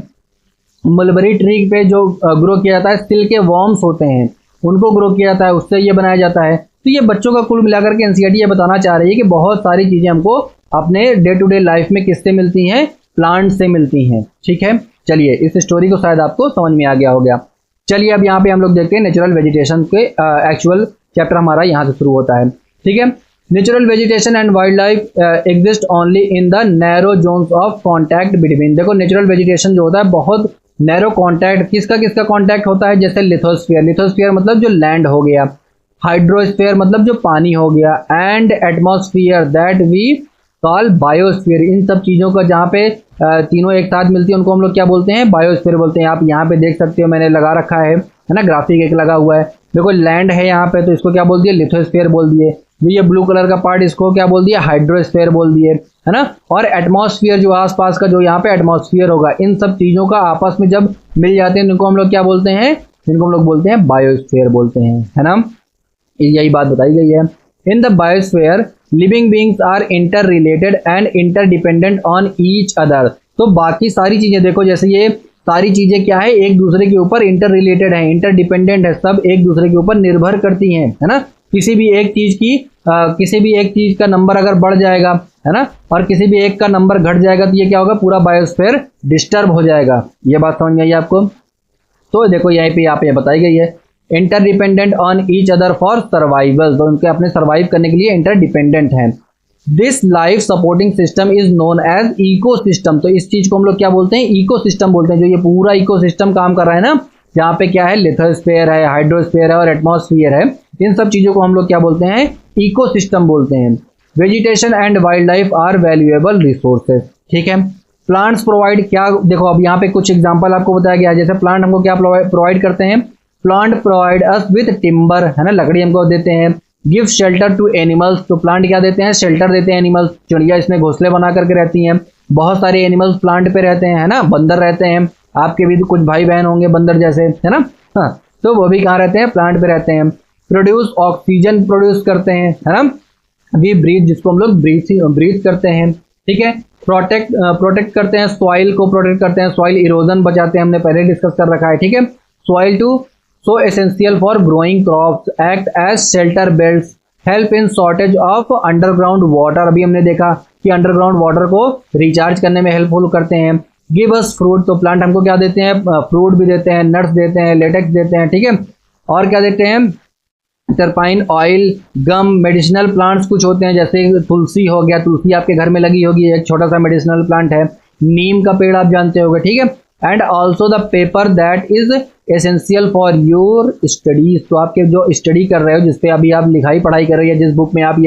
मलबरी ट्री पे जो ग्रो किया जाता है, सिल्क के वॉर्म्स होते हैं, उनको ग्रो किया जाता है, उससे ये बनाया जाता है। तो ये बच्चों का कुल मिलाकर के एनसीईआरटी ये बताना चाह रही है कि बहुत सारी चीज़ें हमको अपने डे टू डे लाइफ में किससे मिलती हैं, प्लांट से मिलती हैं। ठीक है, चलिए इस स्टोरी को शायद आपको समझ में आ गया हो गया। चलिए अब यहाँ पे हम लोग देखते हैं नेचुरल वेजिटेशन के एक्चुअल चैप्टर हमारा यहाँ से शुरू होता है। ठीक है, natural vegetation and wild life exist only in the narrow zones of contact between. देखो नेचुरल वेजिटेशन जो होता है बहुत नैरो कॉन्टैक्ट, किसका किसका कॉन्टैक्ट होता है, जैसे लिथोस्फीयर, लिथोस्फीयर मतलब जो लैंड हो गया, हाइड्रोस्फीयर मतलब जो पानी हो गया, and atmosphere that we call biosphere. इन सब चीज़ों का जहाँ पे तीनों एक साथ मिलती है उनको हम लोग क्या बोलते हैं, बायोस्फीयर बोलते हैं। आप यहाँ पे देख सकते हो, मैंने लगा रखा है ना, ग्राफिक एक लगा हुआ है, देखो लैंड है यहाँ पे, तो इसको क्या बोल दिए, लिथोस्फीयर बोल दिए। ये ब्लू कलर का पार्ट, इसको क्या बोल दिया, हाइड्रोस्फीयर बोल दिए, है ना। और एटमॉस्फेयर जो आसपास का जो यहाँ पे एटमॉस्फेयर होगा, इन सब चीज़ों का आपस में जब मिल जाते हैं इनको हम लोग क्या बोलते हैं, इनको हम लोग बोलते हैं बायोस्फीयर बोलते हैं, है ना। यही बात बताई गई है। In the biosphere living beings are interrelated and interdependent on each other. तो बाकी सारी चीज़ें देखो, जैसे ये सारी चीज़ें क्या है, एक दूसरे के ऊपर इंटर रिलेटेड है, इंटर डिपेंडेंट है, सब एक दूसरे के ऊपर निर्भर करती हैं, है ना। किसी भी एक चीज़ का नंबर अगर बढ़ जाएगा, है ना, और किसी भी एक का नंबर घट जाएगा, तो ये क्या होगा, पूरा बायोस्फीयर डिस्टर्ब हो जाएगा। ये बात समझ में आई आपको। तो देखो यहीं पे यहाँ पे बताई गई है, interdependent on each other for survival, तो उनके अपने सर्वाइव करने के लिए इंटर डिपेंडेंट हैं। This life supporting system is known as ecosystem. तो इस चीज को हम लोग क्या बोलते हैं, इकोसिस्टम बोलते हैं। जो ये पूरा इकोसिस्टम काम कर रहा है ना, जहाँ पे क्या है, लिथोस्फीयर है, हाइड्रोस्फीयर है और एटमॉस्फेयर है, इन सब चीजों को हम लोग क्या बोलते हैं, इकोसिस्टम बोलते हैं। Vegetation and wildlife are valuable resources. ठीक है, प्लांट्स प्रोवाइड क्या, देखो अब यहाँ पे कुछ एग्जाम्पल आपको बताया गया है। जैसे प्लांट हमको क्या प्रोवाइड करते हैं, plant provide us with timber, है ना, लकड़ी हमको देते हैं। गिव शेल्टर टू एनिमल्स, तो प्लांट क्या देते हैं, शेल्टर देते हैं एनिमल्स। चिड़िया इसमें घोंसले बना करके रहती हैं, बहुत सारे एनिमल्स प्लांट पे रहते हैं, है ना, बंदर रहते हैं, आपके भी कुछ भाई बहन होंगे बंदर जैसे, है ना, हाँ, तो वो भी कहाँ रहते हैं, प्लांट पे रहते हैं। प्रोड्यूस ऑक्सीजन प्रोड्यूस करते हैं, है ना, वी ब्रीथ, जिसको हम लोग ब्रीथ करते हैं। ठीक है, प्रोटेक्ट करते हैं, सॉइल को प्रोटेक्ट करते हैं, सॉइल इरोजन बचाते हैं, हमने पहले डिस्कस कर रखा है। ठीक है, soil to so essential for growing crops, act as shelter belts, help in shortage of underground water. अभी हमने देखा कि अंडरग्राउंड वाटर को रिचार्ज करने में हेल्पफुल करते हैं। गिव अस फ्रूट, तो प्लांट हमको क्या देते हैं, फ्रूट भी देते हैं, नट्स देते हैं, लेटेक्स देते हैं। ठीक है, और क्या देते हैं, टर्पाइन ऑयल, गम, मेडिसिनल प्लांट्स कुछ होते हैं, जैसे तुलसी हो गया, तुलसी आपके घर में लगी होगी, एक छोटा सा मेडिसिनल प्लांट है। नीम का पेड़ आप जानते होंगे। ठीक है, and also the paper that is essential for your studies. तो आपके जो स्टडी कर रहे हो, जिसपे अभी आप लिखाई पढ़ाई कर रहे हो, जिस बुक में आप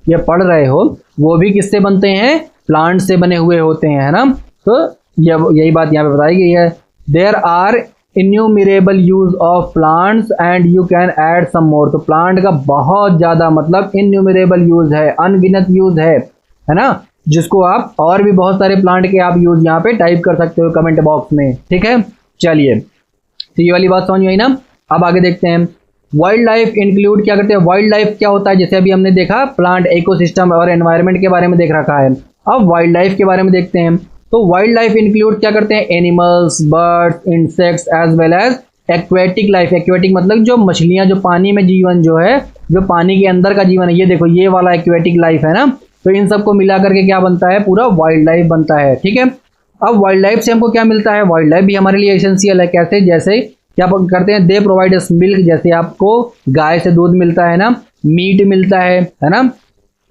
ये पढ़ रहे हो, वो भी किससे बनते हैं, प्लांट से बने हुए होते हैं, है ना। तो यही बात यहाँ पे बताई गई है। There are innumerable use of plants and you can add some more. तो प्लांट का बहुत ज़्यादा मतलब इन्यूमरेबल यूज है, अनगिनत यूज है ना, जिसको आप और भी बहुत सारे प्लांट के आप यूज यहाँ पे टाइप कर सकते हो कमेंट बॉक्स में। ठीक है, चलिए, तो ये वाली बात समझ में आई ना। अब आगे देखते हैं, वाइल्ड लाइफ इंक्लूड क्या करते हैं, वाइल्ड लाइफ क्या होता है, जैसे अभी हमने देखा प्लांट, इकोसिस्टम और एनवायरनमेंट के बारे में देख रखा है। अब वाइल्ड लाइफ के बारे में देखते हैं। तो वाइल्ड लाइफ इंक्लूड क्या करते हैं, animals, birds, insects as well as aquatic life, aquatic मतलब जो मछलियां, जो पानी में जीवन जो है, जो पानी के अंदर का जीवन है, ये देखो ये वाला एक्वेटिक लाइफ है ना। तो इन सबको मिला करके क्या बनता है, पूरा वाइल्ड लाइफ बनता है। ठीक है, अब वाइल्ड लाइफ से हमको क्या मिलता है, वाइल्ड लाइफ भी हमारे लिए एसेंशियल है। कैसे, जैसे क्या करते हैं, दे प्रोवाइड अस मिल्क, जैसे आपको गाय से दूध मिलता है ना, मीट मिलता है ना,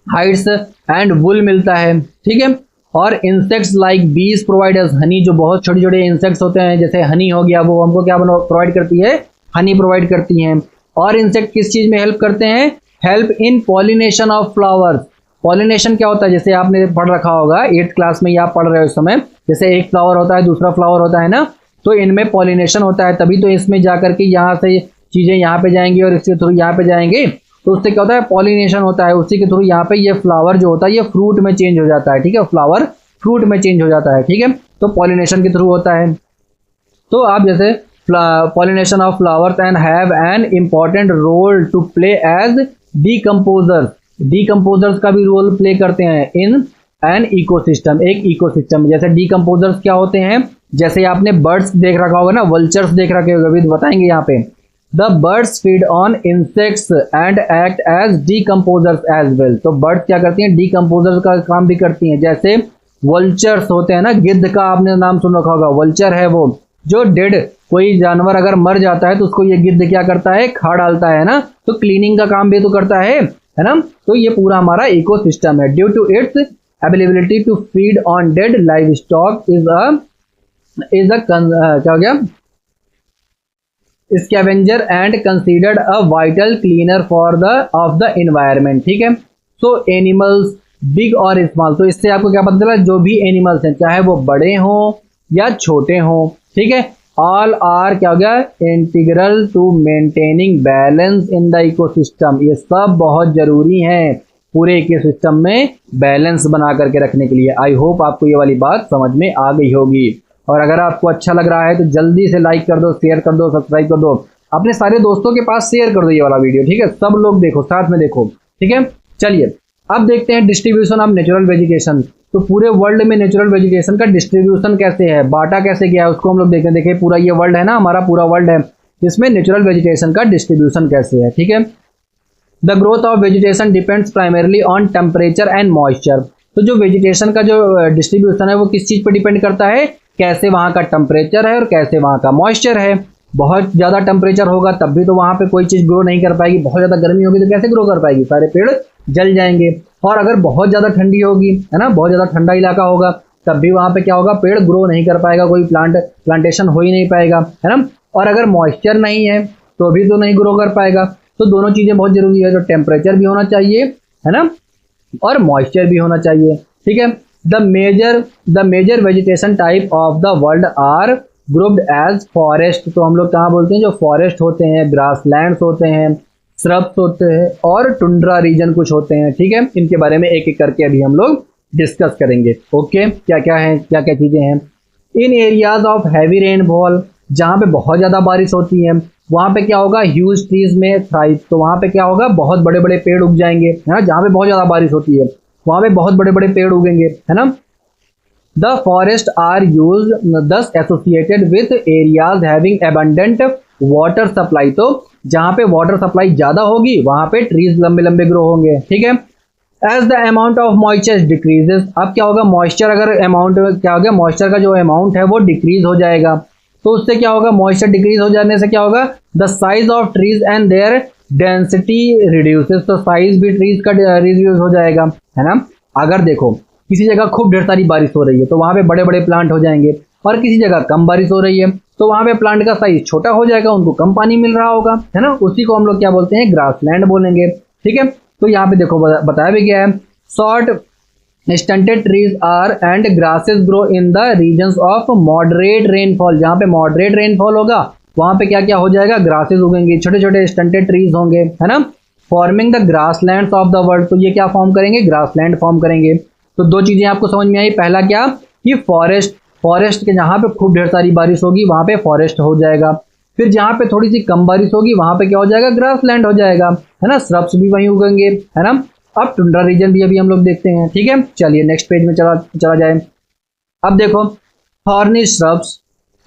हाइड्स एंड वुल मिलता है। ठीक है, और इंसेक्ट्स लाइक बीज प्रोवाइड अस हनी, जो बहुत छोटे छोटे इंसेक्ट्स होते हैं, जैसे हनी हो गया, वो हमको क्या प्रोवाइड करती है, हनी प्रोवाइड करती हैं। और इंसेक्ट किस चीज में हेल्प करते हैं, help in pollination of flowers. Pollination क्या होता है, जैसे आपने पढ़ रखा होगा 8th क्लास में, आप पढ़ रहे हो इस समय, जैसे एक फ्लावर होता है, दूसरा फ्लावर होता है ना, तो इनमें पॉलिनेशन होता है, तभी तो इसमें जाकर के यहाँ से चीजें यहाँ पे जाएंगी और इसके थ्रू यहाँ पे जाएंगे, तो उससे क्या होता है, पॉलिनेशन होता है। उसी के थ्रू यहाँ पे ये फ्लावर जो होता है ये फ्रूट में चेंज हो जाता है। ठीक है, फ्लावर फ्रूट में चेंज हो जाता है। ठीक है, तो पॉलिनेशन के थ्रू होता है। तो आप जैसे pollination of flowers and have an important role to play as decomposers, decomposers का भी रोल प्ले करते हैं इन एन इकोसिस्टम, एक इकोसिस्टम। जैसे डीकम्पोजर्स क्या होते हैं, जैसे आपने बर्ड्स देख रखा होगा ना, वल्चर्स देख रखे होगा, अभी बताएंगे यहाँ पे। The birds feed on insects and act as decomposers as well. तो बर्ड्स क्या करती हैं, डीकम्पोजर्स का काम भी करती हैं। जैसे वल्चर्स होते हैं ना, गिद्ध का आपने नाम सुन रखा होगा, वल्चर है वो, जो डेड कोई जानवर अगर मर जाता है तो उसको ये गिद्ध क्या करता है, खा डालता है ना, तो क्लीनिंग का काम भी तो करता है ना। तो ये पूरा हमारा इकोसिस्टम है। Due to its ability to feed on dead livestock is a क्या हो गया, scavenger and considered a vital cleaner for the of the environment. ठीक है, सो एनिमल्स बिग और स्मॉल, तो इससे आपको क्या पता चला, जो भी एनिमल्स हैं, चाहे वो बड़े हों या छोटे हों, ठीक है, ऑल आर क्या हो गया, integral to maintaining balance in the ecosystem. ये सब बहुत जरूरी हैं पूरे इकोसिस्टम में बैलेंस बना करके रखने के लिए। आई होप आपको ये वाली बात समझ में आ गई होगी। और अगर आपको अच्छा लग रहा है तो जल्दी से लाइक कर दो, शेयर कर दो, सब्सक्राइब कर दो, अपने सारे दोस्तों के पास शेयर कर दो ये वाला वीडियो। ठीक है, सब लोग देखो, साथ में देखो। ठीक है, चलिए अब देखते हैं डिस्ट्रीब्यूशन ऑफ नेचुरल वेजिटेशन। तो पूरे वर्ल्ड में नेचुरल वेजिटेशन का डिस्ट्रीब्यूशन कैसे है, बांटा कैसे गया है, उसको हम लोग देखते हैं। देखिए पूरा ये वर्ल्ड है ना, हमारा पूरा वर्ल्ड है, इसमें नेचुरल वेजिटेशन का डिस्ट्रीब्यूशन कैसे है। ठीक है, the growth of vegetation depends primarily on temperature and moisture. तो जो वेजिटेशन का जो डिस्ट्रीब्यूशन है वो किस चीज पर डिपेंड करता है, कैसे वहां का टेम्परेचर है और कैसे वहां का मॉइस्चर है। बहुत ज्यादा टेम्परेचर होगा तब भी तो वहां पे कोई चीज ग्रो नहीं कर पाएगी, बहुत ज्यादा गर्मी होगी तो कैसे ग्रो कर पाएगी, सारे पेड़ जल जाएंगे। और अगर बहुत ज्यादा ठंडी होगी, है ना, बहुत ज्यादा ठंडा इलाका होगा, तब भी वहां पे क्या होगा, पेड़ ग्रो नहीं कर पाएगा, कोई प्लांटेशन हो ही नहीं पाएगा, है ना। और अगर मॉइस्चर नहीं है तो भी तो नहीं ग्रो कर पाएगा। तो दोनों चीजें बहुत जरूरी है, जो टेम्परेचर भी होना चाहिए, है ना, और मॉइस्चर भी होना चाहिए। ठीक है, the major vegetation type of the world are grouped as forest. तो हम लोग कहाँ बोलते हैं, जो फॉरेस्ट होते हैं, ग्रासलैंड्स होते हैं, श्रब्स होते हैं और टुंड्रा रीजन कुछ होते हैं। ठीक है, इनके बारे में एक एक करके अभी हम लोग डिस्कस करेंगे। ओके, क्या क्या है, क्या क्या चीजें हैं। इन एरियाज ऑफ हैवी रेनफॉल, जहाँ पे बहुत ज्यादा बारिश होती है, वहां पे क्या होगा, ह्यूज ट्रीज में थ्राइव। तो वहां पे क्या होगा, बहुत बड़े बड़े पेड़ उग जाएंगे, है ना। जहाँ पे बहुत ज्यादा बारिश होती है वहां पे बहुत बड़े बड़े पेड़ उगेंगे, है ना। द फॉरेस्ट आर यूज दस associated with areas having abundant water supply. तो जहां पे वाटर सप्लाई ज्यादा होगी वहां पे ट्रीज लंबे लंबे ग्रो होंगे। ठीक है, as the amount of moisture decreases. अब क्या होगा, मॉइस्चर अगर अमाउंट क्या होगा, मॉइस्चर का जो अमाउंट है वो डिक्रीज हो जाएगा। तो उससे क्या होगा, मॉइस्चर डिक्रीज हो जाने से क्या होगा, the size of trees and their density reduces. तो साइज भी ट्रीज का रिड्यूस हो जाएगा, है ना। अगर देखो किसी जगह खूब ढेर सारी बारिश हो रही है तो वहां पे बड़े बड़े प्लांट हो जाएंगे, और किसी जगह कम बारिश हो रही है तो वहां पे प्लांट का साइज छोटा हो जाएगा, उनको कम पानी मिल रहा होगा, है ना। उसी को हम लोग क्या बोलते हैं, ग्रासलैंड बोलेंगे। ठीक है, तो यहाँ पे देखो बताया भी गया है, short stunted trees are and grasses grow in the regions of moderate rainfall. जहाँ पे मॉडरेट रेनफॉल होगा वहां पे क्या क्या हो जाएगा, ग्रासेस उगेंगे, छोटे छोटे स्टंटेड ट्रीज होंगे, है ना। Forming the grasslands of the world. तो ये क्या फॉर्म करेंगे, ग्रासलैंड फॉर्म करेंगे। तो दो चीजें आपको समझ में आई, पहला क्या कि फॉरेस्ट के जहां पे खूब ढेर सारी बारिश होगी वहां पे फॉरेस्ट हो जाएगा। फिर जहां पे थोड़ी सी कम बारिश होगी वहां पे क्या हो जाएगा, ग्रासलैंड हो जाएगा, है ना। श्रब्स भी वहीं उगेंगे, है ना। अब टुंड्रा रीजन भी अभी हम लोग देखते हैं। ठीक है, चलिए नेक्स्ट पेज में चला जाए। अब देखो, thorny shrubs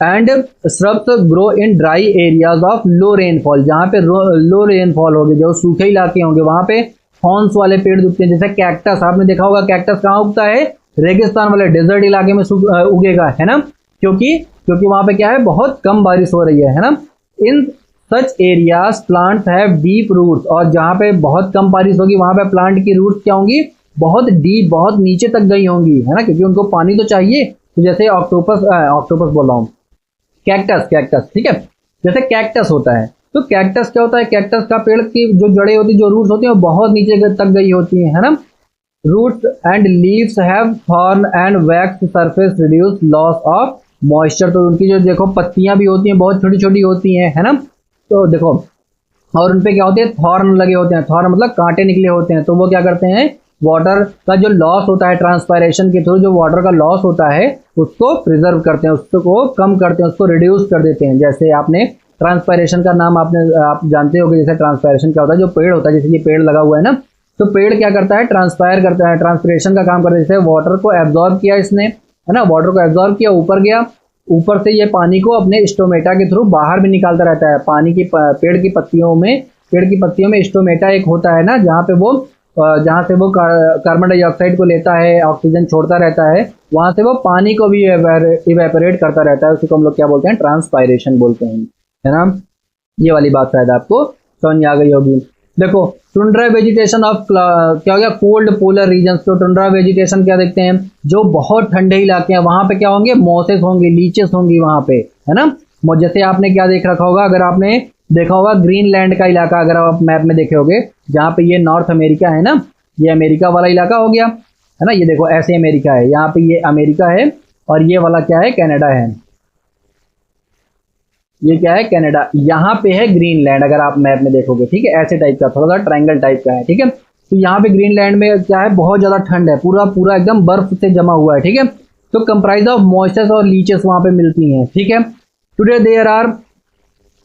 and shrubs grow in dry areas of low rainfall, जहाँ पे लो रेनफॉल होगी, जो सूखे इलाके होंगे वहाँ पे थॉर्न्स वाले पेड़ उगते हैं। जैसे कैक्टस, आपने देखा होगा कैक्टस कहाँ उगता है, रेगिस्तान वाले डेजर्ट इलाके में उगेगा, है ना, क्योंकि वहाँ पे क्या है, बहुत कम बारिश हो रही है ना। In such areas plants have deep roots, और जहाँ पे बहुत कम बारिश होगी वहाँ पे प्लांट की रूट्स क्या होंगी, बहुत डीप, बहुत नीचे तक गई होंगी, है ना, क्योंकि उनको पानी तो चाहिए। तो जैसे ऑक्टोपस बोल रहा हूँ, कैक्टस, ठीक है, जैसे कैक्टस होता है, तो कैक्टस क्या होता है, कैक्टस का पेड़ की जो जड़ें होती है, जो रूट्स होती है, वो बहुत नीचे तक गई होती है ना। Roots and leaves have thorn and wax surface reduce loss of moisture, तो उनकी जो देखो पत्तियां भी होती हैं बहुत छोटी छोटी होती हैं, है ना, तो देखो, और उनपे क्या होते हैं, थॉर्न लगे होते हैं, थॉर्न मतलब कांटे निकले होते हैं, तो वो क्या करते हैं, वाटर का जो लॉस होता है ट्रांसपायरेशन के थ्रू, जो वाटर का लॉस होता है उसको प्रिजर्व करते हैं, उसको कम करते हैं, उसको रिड्यूस कर देते हैं। जैसे आपने ट्रांसपायरेशन का नाम आप जानते होंगे, जैसे ट्रांसपायरेशन क्या होता है, जो पेड़ होता है, जैसे ये पेड़ लगा हुआ है ना, तो पेड़ क्या करता है, ट्रांसपायर करता है, ट्रांसपिरेशन का काम करता है। जैसे वाटर को एब्जॉर्ब किया इसने, है ना, वाटर को एब्जॉर्ब किया, ऊपर गया, ऊपर से ये पानी को अपने स्टोमेटा के थ्रू बाहर भी निकालता रहता है। पानी की पेड़ की पत्तियों में स्टोमेटा एक होता है ना, जहाँ से वो कार्बन डाइऑक्साइड को लेता है, ऑक्सीजन छोड़ता रहता है, वहां से वो पानी को भी इवेपोरेट करता रहता है, उसी को हम लोग क्या बोलते हैं, ट्रांसपायरेशन बोलते हैं, है ना। ये वाली बात शायद आपको समझ में आ गई होगी। देखो टुंड्रा वेजिटेशन ऑफ क्या हो गया, कोल्ड पोलर रीजन। तो टुंड्रा वेजिटेशन क्या देखते हैं, जो बहुत ठंडे इलाके हैं वहां पे क्या होंगे, मॉसेस होंगे, लीचेस होंगी वहां पे, है ना। जैसे आपने क्या देख रखा होगा, अगर आपने देखा होगा ग्रीनलैंड का इलाका, अगर आप मैप में देखे होगे, जहाँ पे ये नॉर्थ अमेरिका है ना, ये अमेरिका वाला इलाका हो गया, है ना, ये देखो ऐसे अमेरिका है, यहाँ पे ये अमेरिका है, और ये वाला क्या है, कनाडा है, ये क्या है, कनाडा। यहाँ पे है ग्रीनलैंड, अगर आप मैप में देखोगे, ठीक है, ऐसे टाइप का, थोड़ा सा ट्रायंगल टाइप का है, ठीक है। तो यहाँ पे ग्रीनलैंड में क्या है, बहुत ज्यादा ठंड है, पूरा एकदम बर्फ से जमा हुआ है, ठीक है। तो कंप्राइज ऑफ मॉइस्चर्स और लीचेस वहां पे मिलती हैं, ठीक है। Today there are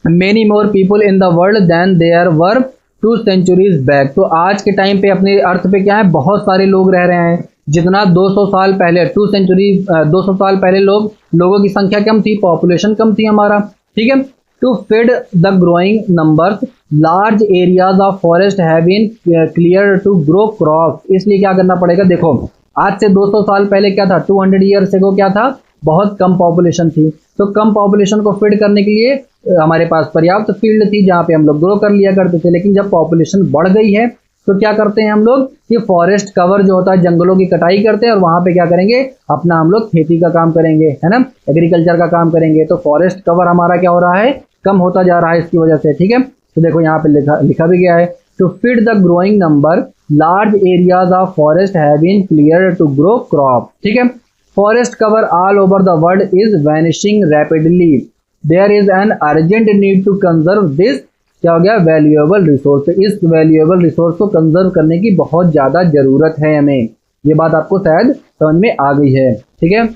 many more people in the world than there were 2 centuries back. तो आज के टाइम पे अपने अर्थ पे क्या है, बहुत सारे लोग रह रहे हैं, जितना 200 साल पहले 200 साल पहले लोगों की संख्या कम थी, पॉपुलेशन कम थी हमारा, ठीक है। To feed the growing numbers large areas of forest have been clear to grow crops. इसलिए क्या करना पड़ेगा, देखो आज से 200 साल पहले क्या था, 200 ईयर्स एगो क्या था, बहुत कम पॉपुलेशन थी, तो कम पॉपुलेशन को फीड करने के लिए हमारे पास पर्याप्त फील्ड थी जहाँ पे हम लोग ग्रो कर लिया करते थे। लेकिन जब पॉपुलेशन बढ़ गई है तो क्या करते हैं हम लोग, कि फॉरेस्ट कवर जो होता है, जंगलों की कटाई करते हैं, और वहां पे क्या करेंगे, अपना हम लोग खेती का काम करेंगे, है ना, एग्रीकल्चर का काम करेंगे। तो फॉरेस्ट कवर हमारा क्या हो रहा है, कम होता जा रहा है इसकी वजह से, ठीक है। तो देखो यहाँ पे लिखा भी गया है, to feed the growing number large areas of forest have been clear to grow crop, ठीक है। Forest cover all over the world is vanishing rapidly, there is an urgent need to conserve this, क्या हो गया, वैल्यूएबल रिसोर्स। तो इस वैल्यूएबल रिसोर्स को कंजर्व करने की बहुत ज्यादा जरूरत है हमें, ये बात आपको शायद समझ में आ गई है, ठीक है।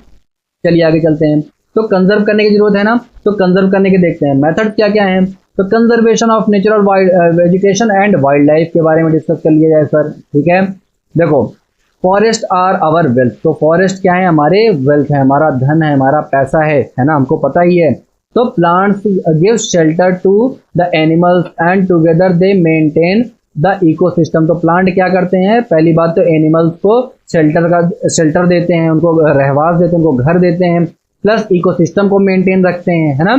चलिए आगे चलते हैं। तो कंजर्व करने की जरूरत है ना, तो कंजर्व करने के देखते हैं मेथड क्या क्या है। तो conservation of natural vegetation and wild life के बारे में डिस्कस कर लिया जाए सर, ठीक है। देखो फॉरेस्ट आर आवर वेल्थ, तो फॉरेस्ट क्या है, हमारे वेल्थ है, हमारा धन है, हमारा पैसा है ना, हमको पता ही है। तो plants give shelter to the animals and together they maintain the ecosystem. तो प्लांट क्या करते हैं, पहली बात तो एनिमल्स को शेल्टर देते हैं, उनको रहवास देते हैं, उनको घर देते हैं, प्लस इकोसिस्टम को मेंटेन रखते हैं, है ना।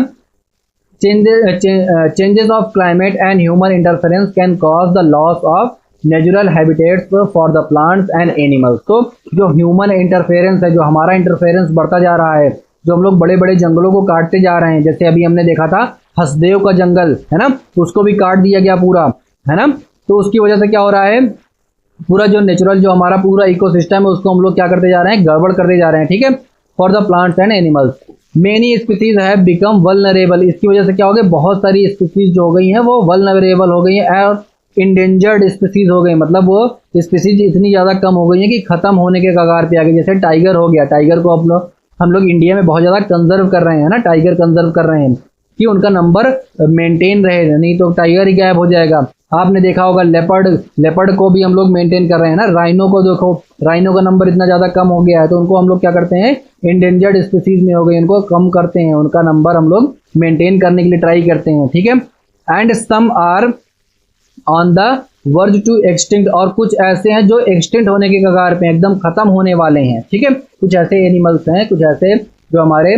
Changes of climate and human interference can cause the loss of natural habitats for the plants and animals. तो जो ह्यूमन इंटरफेरेंस है, जो हमारा इंटरफेरेंस बढ़ता जा रहा है, जो हम लोग बड़े बड़े जंगलों को काटते जा रहे हैं, जैसे अभी हमने देखा था हसदेव का जंगल, है ना, उसको भी काट दिया गया पूरा, है ना। तो उसकी वजह से क्या हो रहा है, पूरा जो नेचुरल जो हमारा पूरा इकोसिस्टम है उसको हम लोग क्या करते जा रहे हैं, गड़बड़ करते जा रहे हैं, ठीक है। For the plants and animals many species have become vulnerable. इसकी वजह से क्या हो गया, बहुत सारी स्पीसीज जो हो गई हैं वो वल्नरेबल हो गई हैं और इंडेंजर्ड स्पीसीज हो गई, मतलब वो स्पीसीज इतनी ज्यादा कम हो गई है कि खत्म होने के कगार पे आ गई। जैसे टाइगर हो गया, टाइगर को हम लोग इंडिया में बहुत ज्यादा कंजर्व कर रहे हैं ना, टाइगर कंजर्व कर रहे हैं कि उनका नंबर मेंटेन रहे, नहीं तो टाइगर ही गायब हो जाएगा। आपने देखा होगा लेपर्ड को भी हम लोग मेंटेन कर रहे हैं ना। राइनो को देखो, राइनो का नंबर इतना ज़्यादा कम हो गया है, तो उनको हम लोग क्या करते हैं, इंडेंजर्ड स्पीसीज में हो गए, इनको कम करते हैं, उनका नंबर हम लोग मेंटेन करने के लिए ट्राई करते हैं, ठीक है। And some are on the verge to extinct, और कुछ ऐसे हैं जो एक्सटिंक्ट होने के कगार पे, एकदम खत्म होने वाले हैं, ठीक है। कुछ ऐसे एनिमल्स हैं, कुछ ऐसे जो हमारे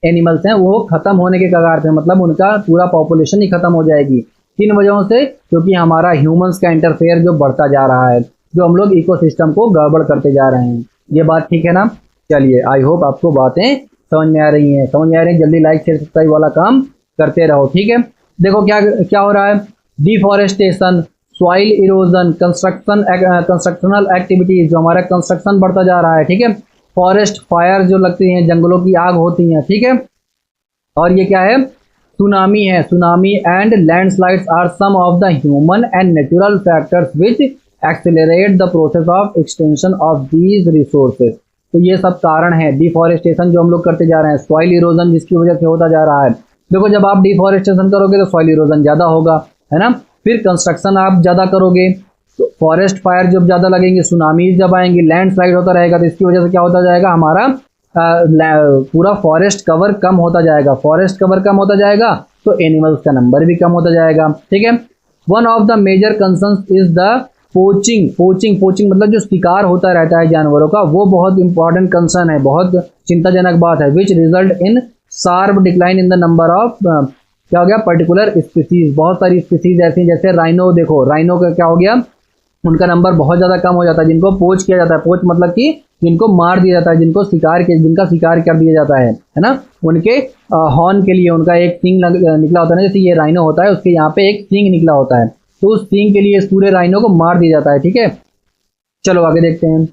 एनिमल्स हैं वो खत्म होने के कगार पे, मतलब उनका पूरा पॉपुलेशन ही खत्म हो जाएगी। किन वजहों से? क्योंकि हमारा ह्यूमंस का इंटरफेयर जो बढ़ता जा रहा है, जो हम लोग इकोसिस्टम को गड़बड़ करते जा रहे हैं। ये बात ठीक है ना? चलिए, आई होप आपको बातें समझ में आ रही हैं। समझ में आ रही है? जल्दी लाइक शेयर सब्सक्राइब वाला काम करते रहो, ठीक है। देखो क्या क्या हो रहा है, deforestation, soil erosion, constructional activities, जो हमारा कंस्ट्रक्शन बढ़ता जा रहा है, ठीक है। फॉरेस्ट फायर जो लगती हैं, जंगलों की आग होती हैं, ठीक है। और ये क्या है, सुनामी है। Tsunami and landslides are some of the human and natural factors which accelerate the process of extension of these resources. तो ये सब कारण है, डिफॉरेस्टेशन जो हम लोग करते जा रहे हैं, सॉइल इरोजन जिसकी वजह से होता जा रहा है। देखो, जब आप डिफॉरेस्टेशन करोगे तो सॉइल इरोजन ज़्यादा होगा, है ना। फिर कंस्ट्रक्शन आप ज़्यादा करोगे तो फॉरेस्ट फायर जब ज़्यादा लगेंगे, सुनामीज जब आएंगे, लैंडस्लाइड होता रहेगा, तो इसकी वजह से क्या होता जाएगा, हमारा पूरा फॉरेस्ट कवर कम होता जाएगा। फॉरेस्ट कवर कम होता जाएगा तो एनिमल्स का नंबर भी कम होता जाएगा, ठीक है। One of the major concerns is the poaching मतलब जो शिकार होता रहता है जानवरों का, वो बहुत इंपॉर्टेंट कंसर्न है, बहुत चिंताजनक बात है। Which result in sharp decline in the number of क्या हो गया, पर्टिकुलर स्पीसीज। बहुत सारी स्पीसीज ऐसी हैं, जैसे राइनो, देखो राइनो का क्या हो गया, उनका नंबर बहुत ज़्यादा कम हो जाता है, जिनको पोच किया जाता है। पोच मतलब कि जिनको मार दिया जाता है, जिनका शिकार कर दिया जाता है ना। उनके हॉर्न के लिए उनका एक सींग निकला होता है ना, जैसे ये राइनो होता है, उसके यहाँ पे एक सींग निकला होता है, तो उस सींग के लिए इस पूरे राइनो को मार दिया जाता है, ठीक है। चलो आगे देखते हैं।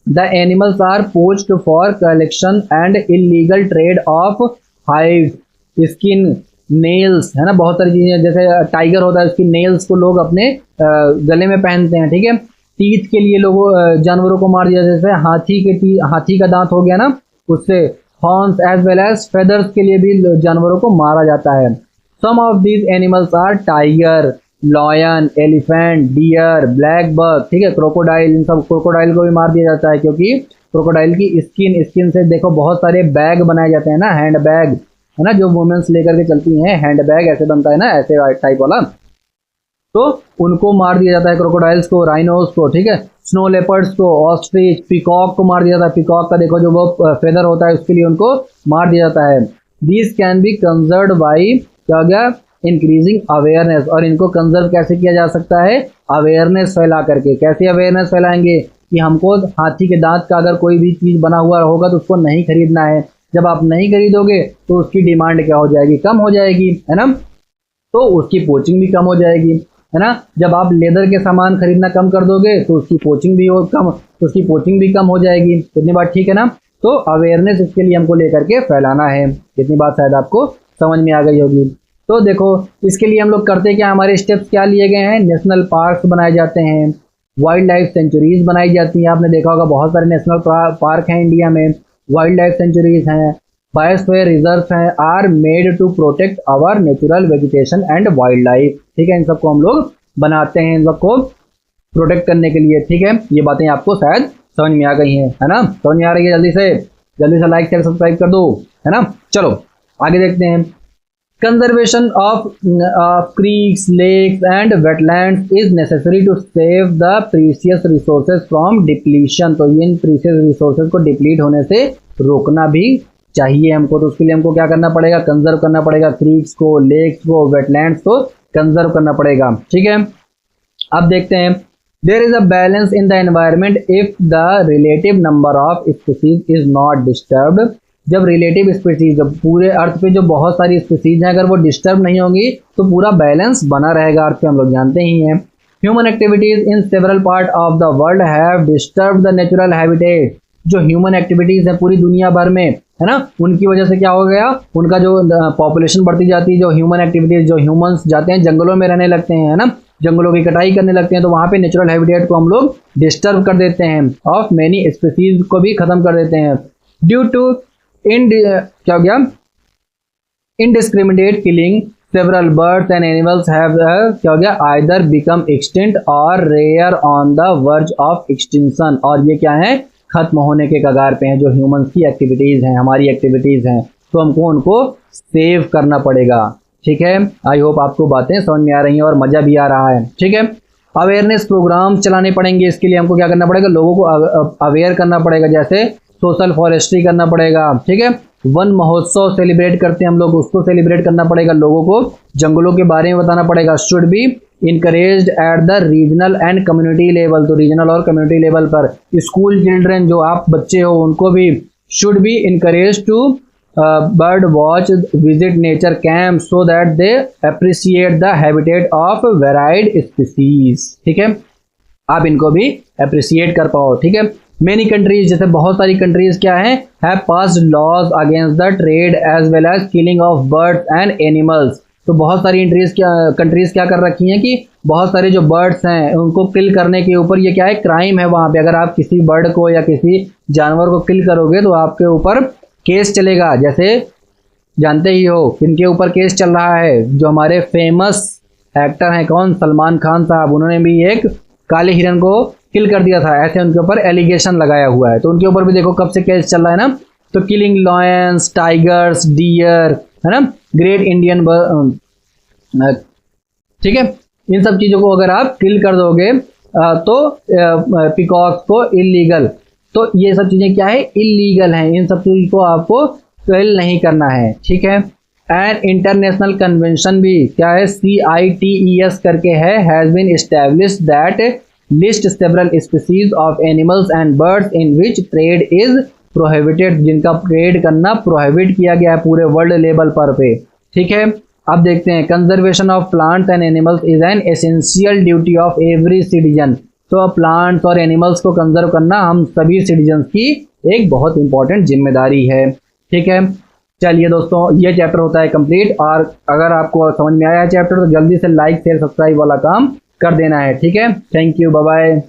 The animals are poached for collection and illegal trade of hive, skin, nails, है ना। बहुत सारी चीजें, जैसे टाइगर होता है, उसकी नेल्स को लोग अपने गले में पहनते हैं, ठीक है। टीथ के लिए लोगों जानवरों को मार दिया, जैसे हाथी का दांत हो गया ना, उससे। Horns as well as feathers के लिए भी जानवरों को मारा जाता है। Some of these animals are tiger, lion, elephant, deer, blackbuck, ठीक है, क्रोकोडाइल। इन सब क्रोकोडाइल को भी मार दिया जाता है, क्योंकि क्रोकोडाइल की स्किन से देखो बहुत सारे बैग बनाए जाते हैं ना, हैंड बैग, है ना, जो वुमेन्स लेकर के चलती हैं, हैंड बैग ऐसे बनता है ना, ऐसे टाइप वाला, तो उनको मार दिया जाता है, क्रोकोडाइल्स को, राइनोस को, ठीक है। स्नो लेपर्ड्स को, ऑस्ट्रिच, पीकॉक को मार दिया जाता है। पीकॉक का देखो जो वो फेदर होता है, उसके लिए उनको मार दिया जाता है। These can be conserve by, क्या हो गया, इंक्रीजिंग अवेयरनेस। और इनको कंजर्व कैसे किया जा सकता है, अवेयरनेस फैला करके। कैसे अवेयरनेस फैलाएंगे, कि हमको हाथी के दांत का अगर कोई भी चीज़ बना हुआ होगा तो उसको नहीं खरीदना है। जब आप नहीं खरीदोगे तो उसकी डिमांड क्या हो जाएगी, कम हो जाएगी, है ना, तो उसकी पोचिंग भी कम हो जाएगी, है ना। जब आप लेदर के सामान खरीदना कम कर दोगे तो उसकी पोचिंग भी कम हो जाएगी। इतनी बात ठीक है ना। तो अवेयरनेस इसके लिए हमको लेकर के फैलाना है। इतनी बात शायद आपको समझ में आ गई होगी। तो देखो, इसके लिए हम लोग करते क्या, हमारे स्टेप्स क्या लिए गए हैं, नेशनल पार्क्स बनाए जाते हैं, वाइल्ड लाइफ सेंचुरीज बनाई जाती हैं। आपने देखा होगा बहुत सारे नेशनल पार्क हैं इंडिया में, वाइल्ड लाइफ सेंचुरीज हैं, बायोस्फीयर रिजर्व हैं, are made to protect our natural vegetation and wildlife, ठीक है। इन सबको हम लोग बनाते हैं, इन सबको प्रोटेक्ट करने के लिए, ठीक है। ये बातें आपको शायद समझ में आ गई हैं, है ना, समझ में आ रही है। जल्दी से लाइक शेयर सब्सक्राइब कर दो, है ना। चलो आगे देखते हैं। Conservation of creeks, lakes and wetlands is necessary to save the precious resources from depletion. तो इन प्रीशियस रिसोर्सेज को डिप्लीट होने से रोकना भी चाहिए हमको। तो उसके लिए हमको क्या करना पड़ेगा, कंजर्व करना पड़ेगा। क्रीक्स को, लेक्स को, वेटलैंड्स को कंजर्व करना पड़ेगा, ठीक है। अब देखते हैं, there is a balance in the environment if the relative number of species is not disturbed. जब रिलेटिव स्पीसीज, जब पूरे अर्थ पे जो बहुत सारी स्पीसीज हैं, अगर वो डिस्टर्ब नहीं होंगी तो पूरा बैलेंस बना रहेगा अर्थ पे, हम लोग जानते ही हैं। Human activities in several part of the world have disturb the natural habitat. जो ह्यूमन एक्टिविटीज है पूरी दुनिया भर में, है ना, उनकी वजह से क्या हो गया, उनका जो पॉपुलेशन बढ़ती जाती है, जो ह्यूमन एक्टिविटीज, जो ह्यूमंस जाते हैं जंगलों में रहने लगते हैं, है ना, जंगलों की कटाई करने लगते हैं, तो वहां पे नेचुरल हैबिटेट को हम लोग डिस्टर्ब कर देते हैं, ऑफ मेनी स्पीसीज को भी खत्म कर देते हैं। ड्यू टू क्या हो गया, indiscriminate killing, several birds and animals have क्या हो गया, आइदर बिकम एक्सटिंक्ट और rare on the verge of extinction, और ये क्या है, खत्म होने के कगार पे हैं। जो ह्यूमंस की एक्टिविटीज हैं, हमारी एक्टिविटीज हैं, तो हमको उनको सेव करना पड़ेगा। ठीक है, आई होप आपको बातें समझ में आ रही हैं और मजा भी आ रहा है। ठीक है, अवेयरनेस प्रोग्राम चलाने पड़ेंगे। इसके लिए हमको क्या करना पड़ेगा, लोगों को अवेयर करना पड़ेगा, जैसे सोशल फॉरेस्ट्री करना पड़ेगा। ठीक है, वन महोत्सव सेलिब्रेट करते हैं हम लोग, उसको सेलिब्रेट करना पड़ेगा, लोगों को जंगलों के बारे में बताना पड़ेगा। Should be encouraged at the regional and community level, तो रीजनल और कम्युनिटी लेवल पर स्कूल चिल्ड्रन, जो आप बच्चे हो, उनको भी should be encourage to bird watch, visit nature camp, so that they appreciate the habitat of varied species. ठीक है, आप इनको भी अप्रिशिएट कर पाओ। ठीक है, मेनी कंट्रीज, जैसे बहुत सारी कंट्रीज क्या है, have passed laws against the trade as well as killing of birds and animals. तो बहुत सारी कंट्रीज क्या कर रखी हैं कि बहुत सारे जो बर्ड्स हैं उनको किल करने के ऊपर ये क्या है, क्राइम है वहां पे। अगर आप किसी बर्ड को या किसी जानवर को किल करोगे तो आपके ऊपर केस चलेगा। जैसे जानते ही हो किनके ऊपर केस चल रहा है, जो हमारे फेमस एक्टर हैं, कौन, सलमान खान साहब, उन्होंने भी एक काले हिरन को किल कर दिया था, ऐसे उनके ऊपर एलिगेशन लगाया हुआ है। तो उनके ऊपर भी देखो कब से केस चल रहा है ना। तो किलिंग लॉयंस, टाइगर्स, डियर, है ना, ग्रेट इंडियन, ठीक है, इन सब चीजों को अगर आप किल कर दोगे तो पिकॉक्स को इलीगल, तो ये सब चीजें क्या है, इलीगल हैं। इन सब चीजों को आपको किल नहीं करना है। ठीक है, एंड इंटरनेशनल कन्वेंशन भी क्या है, CITES करके है, has been established that list several species of animals and birds in which trade is prohibited, जिनका ट्रेड करना प्रोहिबिट किया गया है पूरे वर्ल्ड लेवल पर पे। ठीक है, अब देखते हैं, conservation of plants and animals is an essential duty of every citizen. तो प्लांट्स और एनिमल्स को कंजर्व करना हम सभी सिटीजन्स की एक बहुत इंपॉर्टेंट जिम्मेदारी है। ठीक है, चलिए दोस्तों, ये चैप्टर होता है कंप्लीट, और अगर आपको समझ में आया है चैप्टर तो जल्दी से लाइक शेयर सब्सक्राइब वाला काम कर देना है। ठीक है, थैंक यू, बाय बाय।